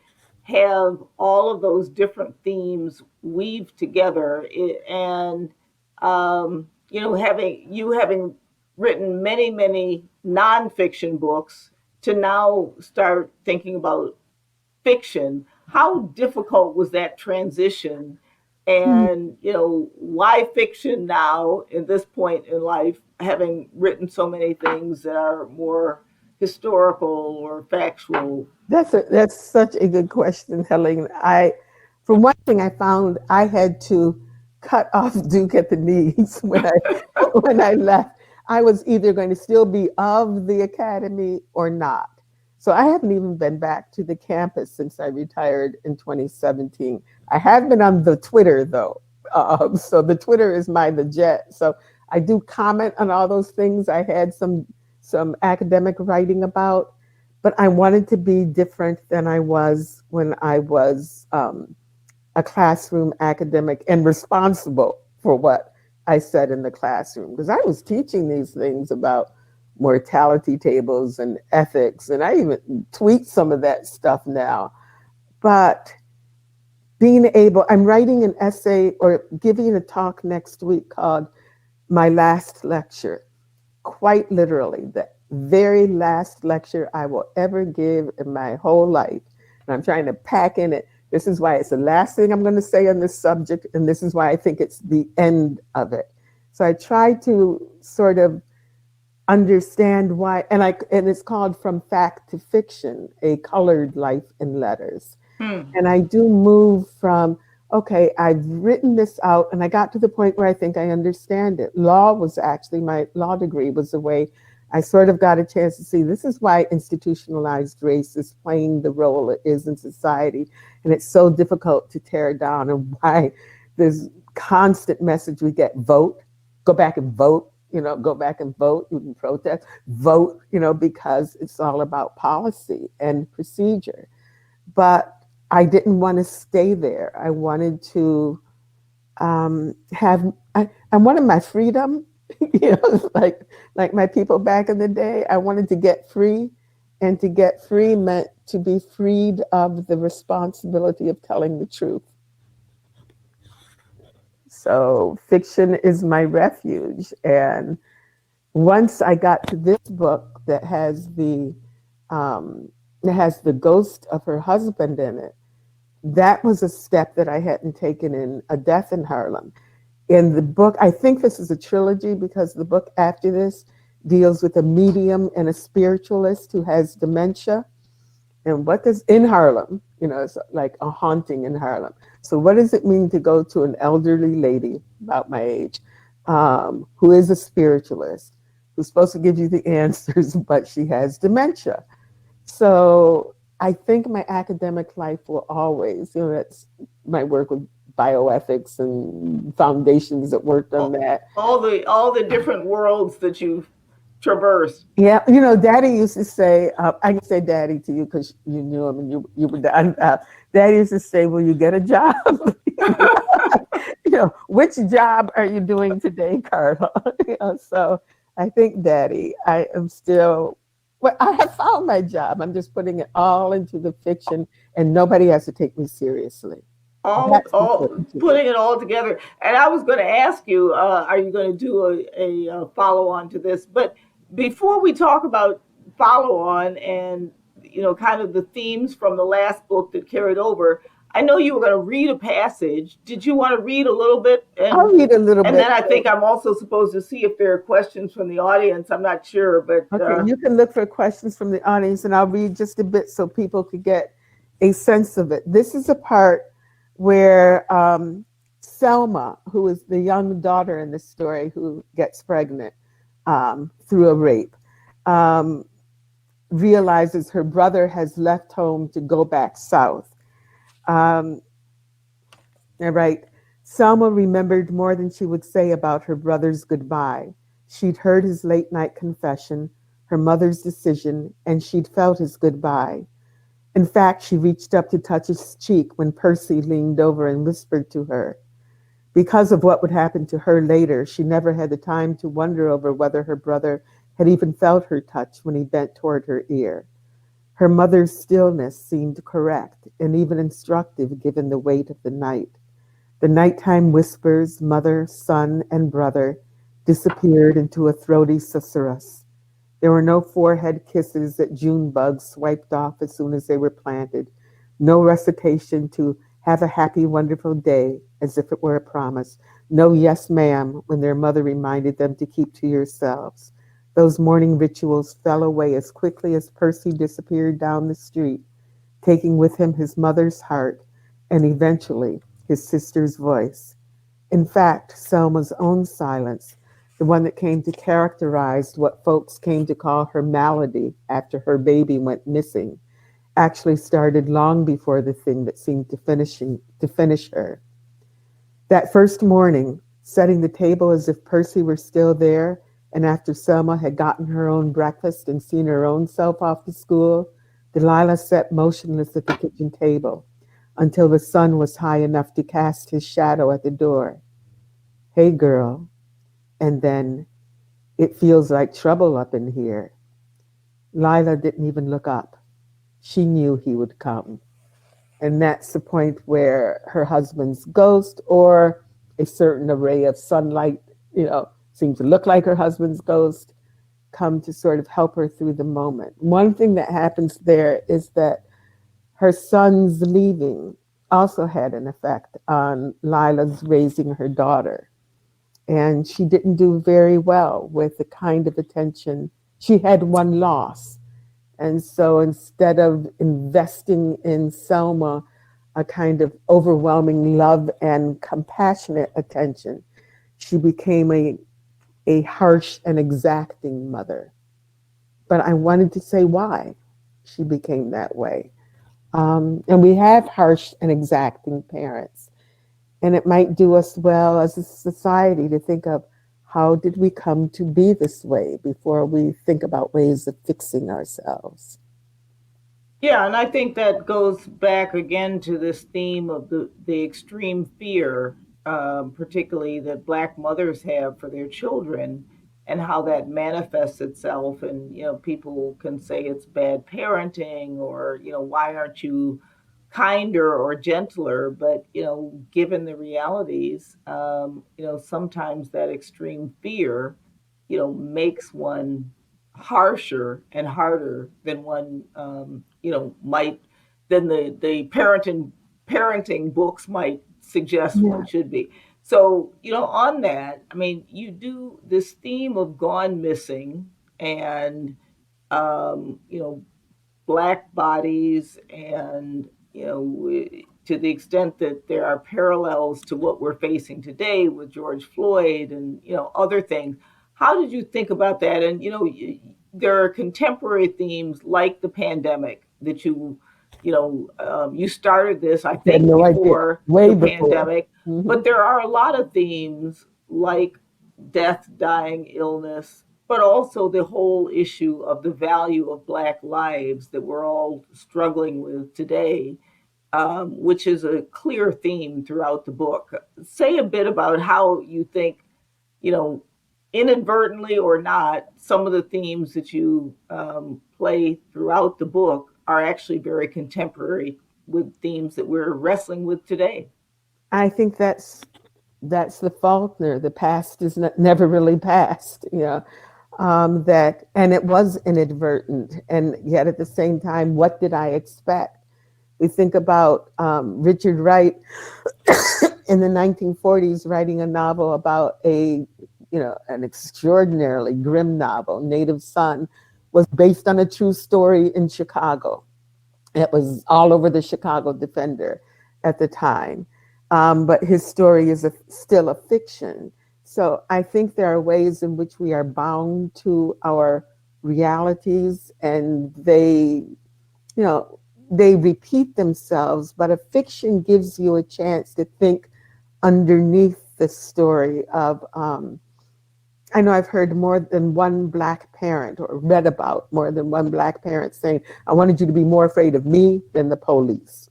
have all of those different themes weave together. And, having written many, many nonfiction books to now start thinking about fiction, how difficult was that transition? And why fiction now in this point in life, having written so many things that are more historical or factual? That's such a good question, Helene. For one thing, I found I had to cut off Duke at the knees when I left. I was either going to still be of the academy or not. So I haven't even been back to the campus since I retired in 2017. I have been on the Twitter though. So the Twitter is the jet. So I do comment on all those things I had some academic writing about, but I wanted to be different than I was when I was a classroom academic and responsible for what I said in the classroom. Because I was teaching these things about mortality tables and ethics, and I even tweet some of that stuff now. But I'm writing an essay or giving a talk next week called My Last Lecture, quite literally, the very last lecture I will ever give in my whole life. And I'm trying to pack in it. This is why it's the last thing I'm going to say on this subject, and this is why I think it's the end of it. So I try to sort of understand why, and it's called From Fact to Fiction, a colored life in letters. And I do move from, okay, I've written this out and I got to the point where I think I understand it. Law was actually, my law degree was the way I sort of got a chance to see this is why institutionalized race is playing the role it is in society. And it's so difficult to tear down, and why there's constant message we get, vote, go back and vote, go back and vote, you can protest, vote, because it's all about policy and procedure. But I didn't want to stay there. I wanted to I wanted my freedom, like my people back in the day. I wanted to get free, and to get free meant to be freed of the responsibility of telling the truth. So fiction is my refuge. And once I got to this book that has the ghost of her husband in it, that was a step that I hadn't taken in A Death in Harlem. In the book, I think this is a trilogy because the book after this deals with a medium and a spiritualist who has dementia. And what does, in Harlem, it's like a haunting in Harlem. So what does it mean to go to an elderly lady about my age, who is a spiritualist, who's supposed to give you the answers, but she has dementia? So I think my academic life will always, that's my work with bioethics and foundations that worked on that. All the different worlds that you've traverse. Yeah, Daddy used to say, I can say Daddy to you because you knew him and you were done. Daddy used to say, "Will you get a job?" Which job are you doing today, Karla? So I think, Daddy, I am still. Well, I have found my job. I'm just putting it all into the fiction, and nobody has to take me seriously. That's All important to me. putting it all together. And I was going to ask you, are you going to do a follow on to this? But before we talk about follow on and kind of the themes from the last book that carried over, I know you were going to read a passage. Did you want to read a little bit? I'll And read a little and bit. then I think I'm also supposed to see if there are questions from the audience. I'm not sure, but Okay, you can look for questions from the audience, and I'll read just a bit so people could get a sense of it. This is a part where Selma, who is the young daughter in the story who gets pregnant through a rape, um, realizes her brother has left home to go back south. Um, right. Selma remembered more than she would say about her brother's goodbye. She'd heard his late night confession, her mother's decision, and she'd felt his goodbye. In fact, she reached up to touch his cheek when Percy leaned over and whispered to her. Because of what would happen to her later, she never had the time to wonder over whether her brother had even felt her touch when he bent toward her ear. Her mother's stillness seemed correct and even instructive given the weight of the night. The nighttime whispers, mother, son, and brother, disappeared into a throaty susurrus. There were no forehead kisses that June bugs swiped off as soon as they were planted, no recitation to have a happy, wonderful day as if it were a promise, no yes, ma'am, when their mother reminded them to keep to yourselves. Those morning rituals fell away as quickly as Percy disappeared down the street, taking with him his mother's heart and eventually his sister's voice. In fact, Selma's own silence, the one that came to characterize what folks came to call her malady after her baby went missing, actually started long before the thing that seemed to finish her. That first morning, setting the table as if Percy were still there, and after Selma had gotten her own breakfast and seen her own self off to school, DeLilah sat motionless at the kitchen table until the sun was high enough to cast his shadow at the door. Hey, girl. And then, it feels like trouble up in here. Lila didn't even look up. She knew he would come. And that's the point where her husband's ghost or a certain array of sunlight, seemed to look like her husband's ghost, come to sort of help her through the moment. One thing that happens there is that her son's leaving also had an effect on Lila's raising her daughter. And she didn't do very well with the kind of attention. She had one loss. And so instead of investing in Selma a kind of overwhelming love and compassionate attention, she became a harsh and exacting mother. But I wanted to say why she became that way. And we have harsh and exacting parents. And it might do us well as a society to think of how did we come to be this way before we think about ways of fixing ourselves. Yeah, and I think that goes back again to this theme of the extreme fear, particularly that Black mothers have for their children, and how that manifests itself. And people can say it's bad parenting, or why aren't you kinder or gentler? But given the realities, sometimes that extreme fear, makes one harsher and harder than one might than the parenting books might suggest one Yeah. should be. So on that, I mean, you do this theme of gone missing, and you know Black bodies, and to the extent that there are parallels to what we're facing today with George Floyd and other things. How did you think about that? And there are contemporary themes like the pandemic that you started this, I I had think, no idea. before the Way before. pandemic, Hmm. but there are a lot of themes like death, dying, illness, but also the whole issue of the value of Black lives that we're all struggling with today, which is a clear theme throughout the book. Say a bit about how you think, you know, inadvertently or not, some of the themes that you play throughout the book are actually very contemporary with themes that we're wrestling with today. I think that's the Faulkner. The past is never really past, you know. That and it was inadvertent, and yet at the same time, what did I expect? We think about Richard Wright in the 1940s writing a novel about an extraordinarily grim novel, Native Son, was based on a true story in Chicago. It was all over the Chicago Defender at the time. But his story is still a fiction. So I think there are ways in which we are bound to our realities, and they repeat themselves, but a fiction gives you a chance to think underneath the story of I know I've heard more than one Black parent, or read about more than one Black parent saying, I wanted you to be more afraid of me than the police.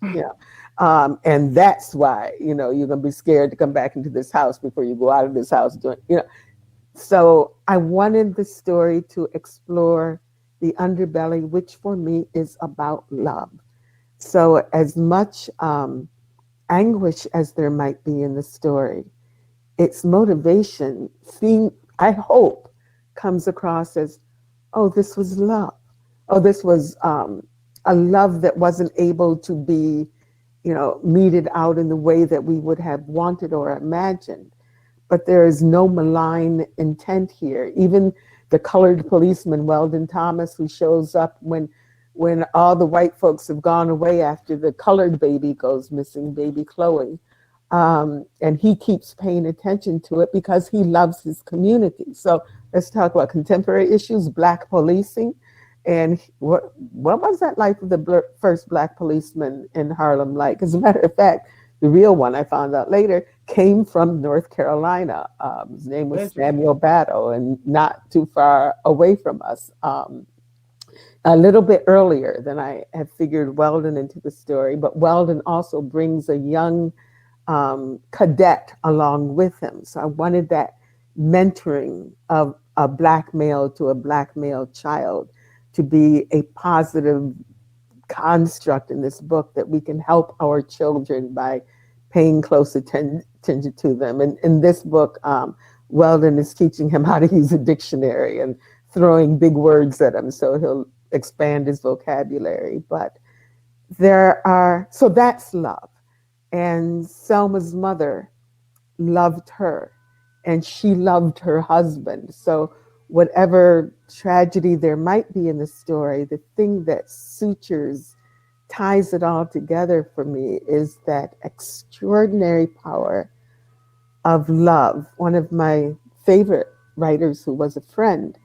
And that's why, you're going to be scared to come back into this house before you go out of this house. So I wanted the story to explore the underbelly, which for me is about love. So as much anguish as there might be in the story, its motivation, I hope, comes across as, oh, this was love. Oh, this was a love that wasn't able to be, meted out in the way that we would have wanted or imagined. But there is no malign intent here. Even the colored policeman, Weldon Thomas, who shows up when all the white folks have gone away after the colored baby goes missing, baby Chloe. And he keeps paying attention to it because he loves his community. So let's talk about contemporary issues, Black policing. And what was that life of the first Black policeman in Harlem like? As a matter of fact, the real one, I found out later, came from North Carolina. His name was Samuel Battle, and not too far away from us. A little bit earlier than I had figured Weldon into the story, but Weldon also brings a young cadet along with him. So I wanted that mentoring of a Black male to a Black male child to be a positive construct in this book, that we can help our children by paying close attention to them. And in this book, Weldon is teaching him how to use a dictionary and throwing big words at him so he'll expand his vocabulary. But so that's love. And Selma's mother loved her, and she loved her husband. So whatever tragedy there might be in the story, the thing that ties it all together for me is that extraordinary power of love. One of my favorite writers, who was a friend,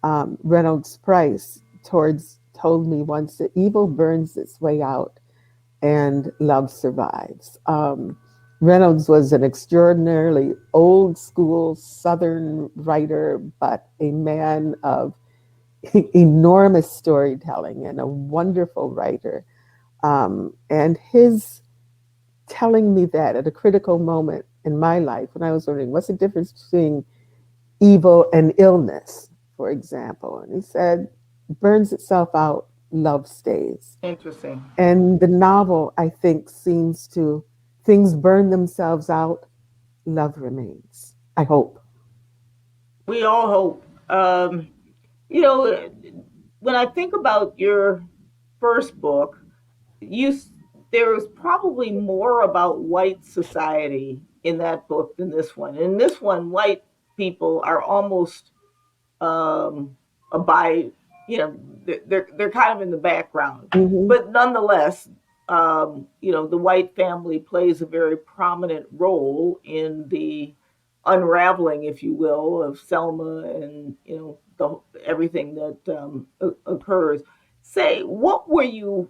Reynolds Price, told me once that evil burns its way out and love survives. Reynolds was an extraordinarily old school Southern writer, but a man of enormous storytelling and a wonderful writer. And his telling me that at a critical moment in my life, when I was wondering, what's the difference between evil and illness, for example? And he said, burns itself out, love stays. Interesting. And the novel, I think, things burn themselves out, love remains. I hope. We all hope. When I think about your first book, you there was probably more about white society in that book than this one. In this one, white people are almost a by they're kind of in the background, Mm-hmm. but nonetheless, the white family plays a very prominent role in the unraveling, if you will, of Selma and everything that occurs. Say, what were you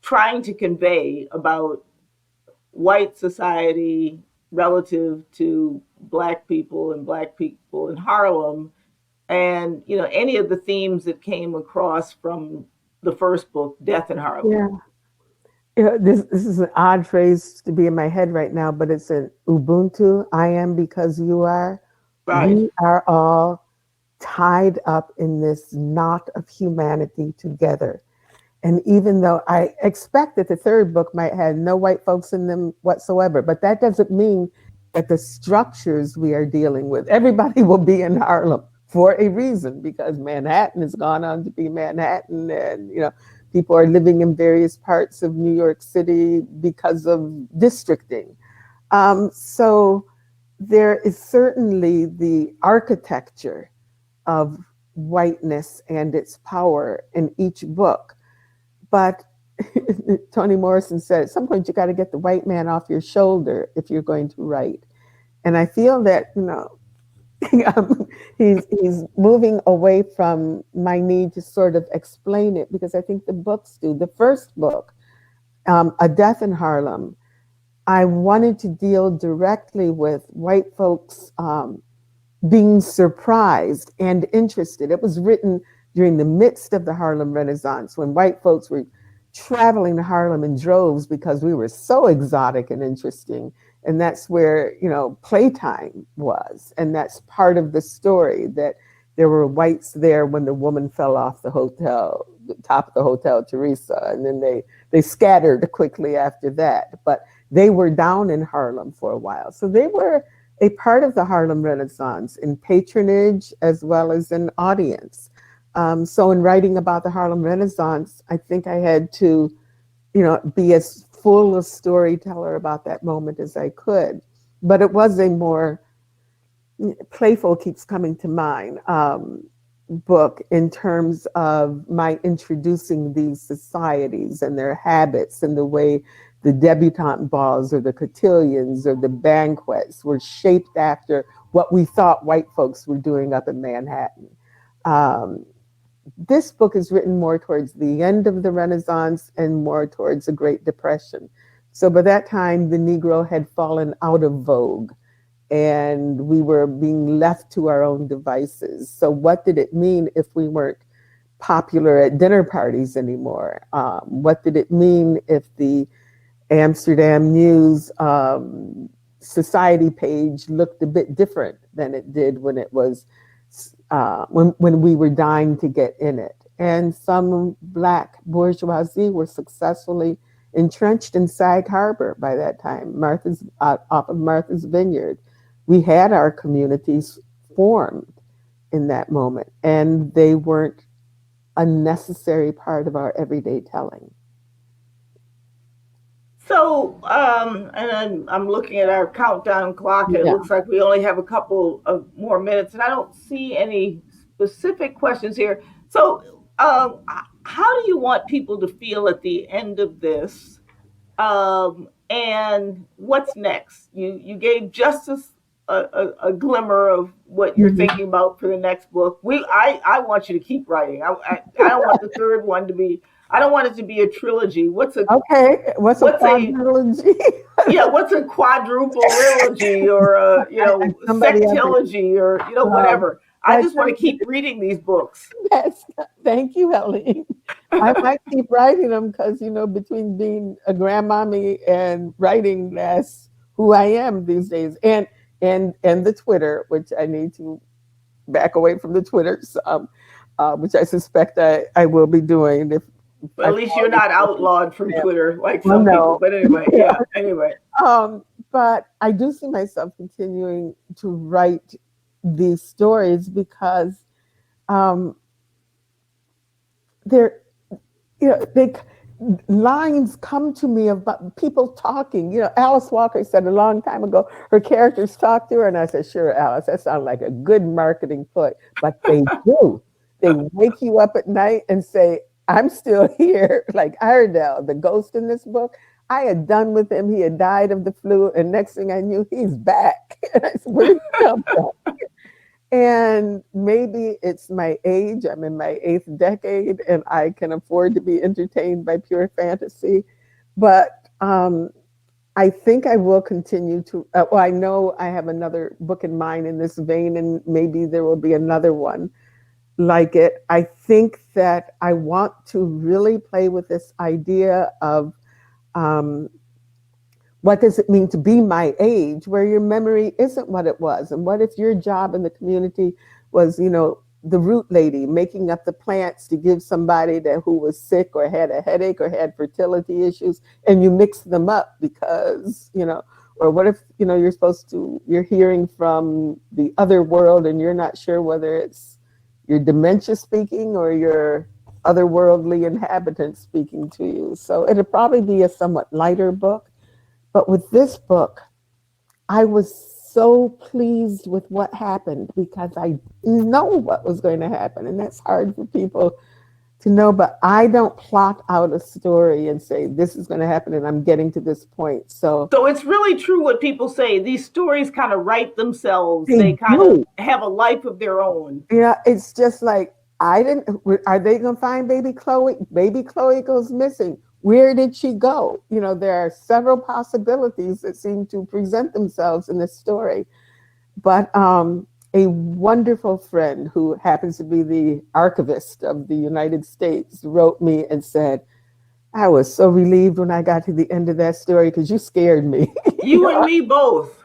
trying to convey about white society relative to Black people in Harlem and any of the themes that came across from the first book, Death in Harlem. Yeah. This is an odd phrase to be in my head right now, but it's an Ubuntu. I am because you are. Right. We are all tied up in this knot of humanity together. And even though I expect that the third book might have no white folks in them whatsoever, but that doesn't mean that the structures we are dealing with, everybody will be in Harlem for a reason, because Manhattan has gone on to be Manhattan, and people are living in various parts of New York City because of districting. So there is certainly the architecture of whiteness and its power in each book. But Toni Morrison said, at some point you got to get the white man off your shoulder if you're going to write. And I feel that, he's moving away from my need to sort of explain it, because I think the books do. The first book, A Death in Harlem, I wanted to deal directly with white folks being surprised and interested. It was written during the midst of the Harlem Renaissance, when white folks were traveling to Harlem in droves because we were so exotic and interesting. And that's where, playtime was. And that's part of the story, that there were whites there when the woman fell off the top of the Hotel Teresa. And then they scattered quickly after that. But they were down in Harlem for a while. So they were a part of the Harlem Renaissance in patronage as well as in audience. So in writing about the Harlem Renaissance, I think I had to, be as full a storyteller about that moment as I could. But it was a more playful, keeps coming to mind, book in terms of my introducing these societies and their habits and the way the debutante balls or the cotillions or the banquets were shaped after what we thought white folks were doing up in Manhattan. This book is written more towards the end of the Renaissance and more towards the Great Depression. So by that time, the Negro had fallen out of vogue and we were being left to our own devices. So what did it mean if we weren't popular at dinner parties anymore? What did it mean if the Amsterdam News society page looked a bit different than it did when it was when we were dying to get in it? And some Black bourgeoisie were successfully entrenched in Sag Harbor by that time, off of Martha's Vineyard. We had our communities formed in that moment, and they weren't a necessary part of our everyday telling. So, and I'm looking at our countdown clock, and it looks like we only have a couple of more minutes, and I don't see any specific questions here. So, how do you want people to feel at the end of this? And what's next? You gave just a glimmer of what you're thinking about for the next book. I want you to keep writing. I don't want the third one to be. I don't want it to be a trilogy. What's a quadrilogy? What's a quadruple-rilogy or a sextilogy or whatever. I just want to keep reading these books. Thank you, Helene. I might keep writing them because between being a grandmommy and writing, that's who I am these days. And the Twitter, which I need to back away from the Twitter, which I suspect I will be doing if. Well, at least you're not outlawed from Twitter like some people. But anyway, anyway. But I do see myself continuing to write these stories because lines come to me about people talking. Alice Walker said a long time ago, her characters talk to her, and I said, "Sure, Alice, that sounds like a good marketing ploy." But they do. They wake you up at night and say, "I'm still here," like Iredell, the ghost in this book. I had done with him. He had died of the flu. And next thing I knew, he's back. And I said, where did he come from? And maybe it's my age. I'm in my 8th decade and I can afford to be entertained by pure fantasy. But I think I will continue to. Well, I know I have another book in mind in this vein, and maybe there will be another one like it. I think that I want to really play with this idea of um, what does it mean to be my age, where your memory isn't what it was, and what if your job in the community was, the root lady making up the plants to give somebody that who was sick or had a headache or had fertility issues, and you mix them up because or what if you're hearing from the other world and you're not sure whether it's your dementia speaking or your otherworldly inhabitant speaking to you. So it'll probably be a somewhat lighter book, but with this book I was so pleased with what happened because I know what was going to happen. And that's hard for people to know, but I don't plot out a story and say, this is going to happen and I'm getting to this point. So it's really true what people say. These stories kind of write themselves. They kind do. of have a life of their own. Yeah, it's just like, are they going to find baby Chloe? Baby Chloe goes missing. Where did she go? There are several possibilities that seem to present themselves in this story. But a wonderful friend who happens to be the archivist of the United States wrote me and said, I was so relieved when I got to the end of that story because you scared me. You and me both.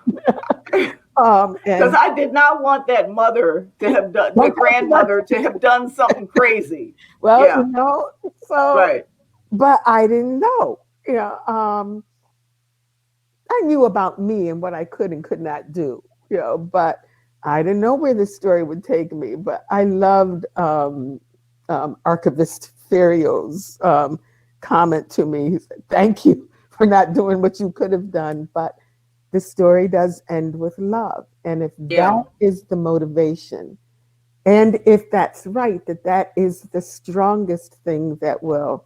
Because I did not want that mother to have done, the grandmother to have done something crazy. Well, yeah. So right. But I didn't know. I knew about me and what I could and could not do. But I didn't know where this story would take me. But I loved archivist Ferrio's comment to me. He said, "Thank you for not doing what you could have done." But the story does end with love, and if that is the motivation, and if that's right, that is the strongest thing that will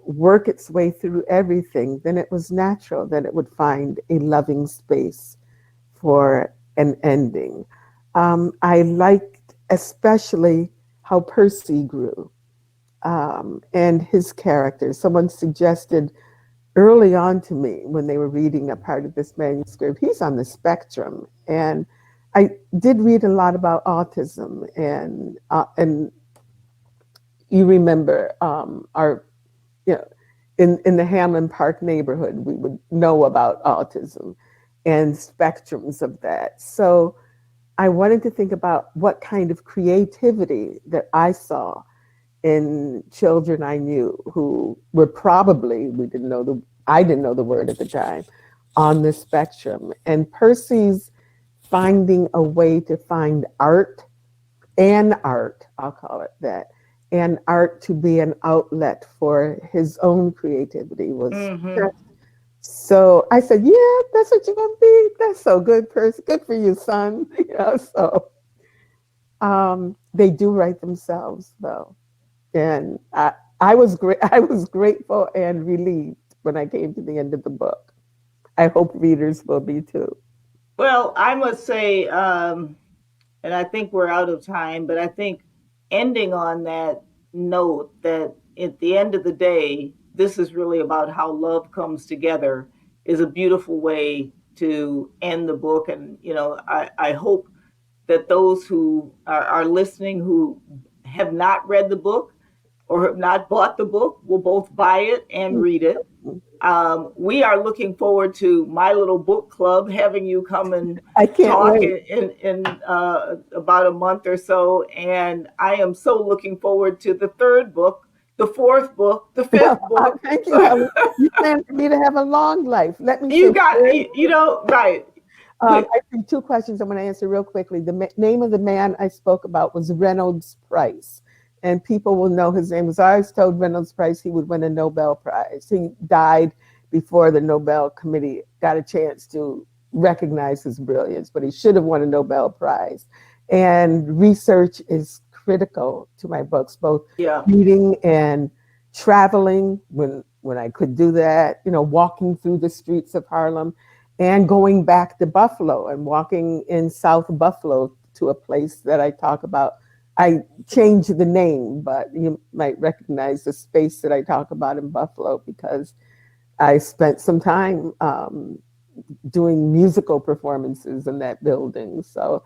work its way through everything, then it was natural that it would find a loving space for an ending. I liked especially how Percy grew and his character. Someone suggested early on to me when they were reading a part of this manuscript, he's on the spectrum. And I did read a lot about autism, and you remember our in the Hamlin Park neighborhood, we would know about autism and spectrums of that. So I wanted to think about what kind of creativity that I saw in children I knew who were probably, I didn't know the word at the time, on the spectrum. And Percy's finding a way to find art, I'll call it that, and art to be an outlet for his own creativity was so I said, yeah, that's what you're gonna be. That's so good, Percy. Good for you, son. So they do write themselves though. And I was grateful and relieved when I came to the end of the book. I hope readers will be too. Well, I must say, and I think we're out of time, but I think ending on that note that at the end of the day, this is really about how love comes together is a beautiful way to end the book. And, I hope that those who are listening who have not read the book or have not bought the book will both buy it and read it. We are looking forward to my little book club, having you come and talk in about a month or so. And I am so looking forward to the third book, the fourth book, the fifth book. Thank you. You plan for me to have a long life. Let me. Right. I think two questions I'm going to answer real quickly. The name of the man I spoke about was Reynolds Price. And people will know his name. Was I always told Reynolds Price he would win a Nobel Prize. He died before the Nobel Committee got a chance to recognize his brilliance, but he should have won a Nobel Prize. And research is critical to my books, both reading and traveling when I could do that, walking through the streets of Harlem and going back to Buffalo and walking in South Buffalo to a place that I talk about. I changed the name, but you might recognize the space that I talk about in Buffalo because I spent some time doing musical performances in that building. So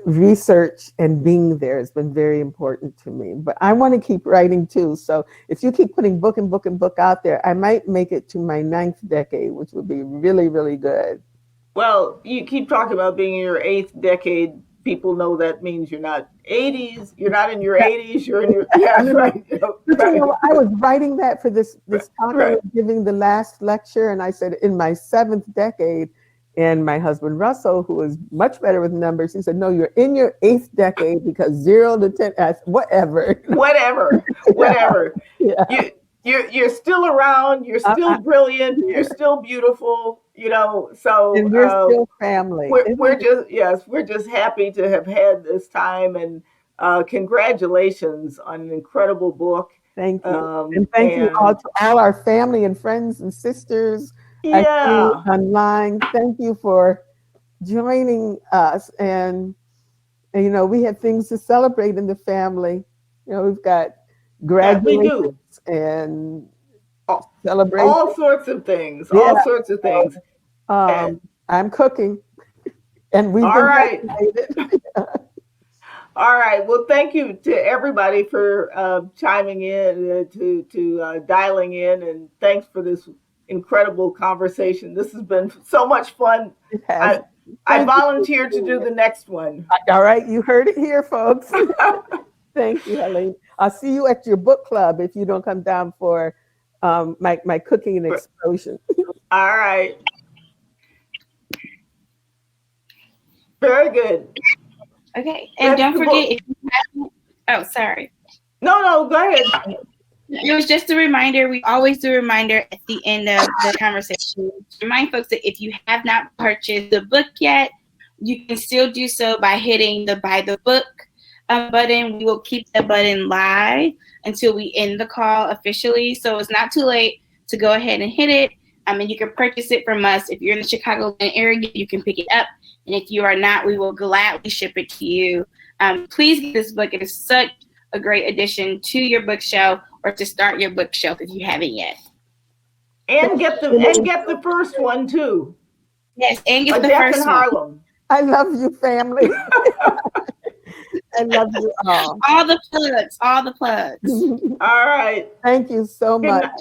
research and being there has been very important to me. But I want to keep writing too. So if you keep putting book and book and book out there, I might make it to my 9th decade, which would be really, really good. Well, you keep talking about being in your 8th decade. People know that means you're not 80s. You're not in your 80s. You're in your, yeah, right. But I was writing that for this talk I was giving the last lecture, and I said in my 7th decade. And my husband Russell, who is much better with numbers, he said, "No, you're in your 8th decade because 0 to 10, whatever, whatever. Yeah. You're still around. You're still brilliant. You're still beautiful. So and we're still family. We're just happy to have had this time, and congratulations on an incredible book. Thank you, and thank you all to all our family and friends and sisters. I see online. Thank you for joining us, and we have things to celebrate in the family. We've got graduations and celebrations, all sorts of things. All sorts of things. I'm cooking, and we've all been right. All right. Well, thank you to everybody for chiming in, to dialing in, and thanks for this incredible conversation. This has been so much fun. I volunteer to do the next one. All right. You heard it here, folks. Thank you, Helene. I'll see you at your book club if you don't come down for my cooking and explosion. All right. Very good. Okay. And don't forget, if you haven't, oh, sorry. No, go ahead. It was just a reminder. We always do a reminder at the end of the conversation to remind folks that if you have not purchased the book yet, you can still do so by hitting the buy the book button. We will keep the button live until we end the call officially. So it's not too late to go ahead and hit it. And you can purchase it from us. If you're in the Chicago area, you can pick it up. And if you are not, we will gladly ship it to you. Please get this book. It is such a great addition to your bookshelf, or to start your bookshelf if you haven't yet. And get the first one too. Yes, and get the first one. Harlem. I love you, family. I love you all. All the plugs. All right. Thank you so much.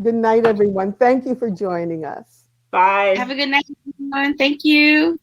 Good night, everyone. Thank you for joining us. Bye. Have a good night, everyone. Thank you.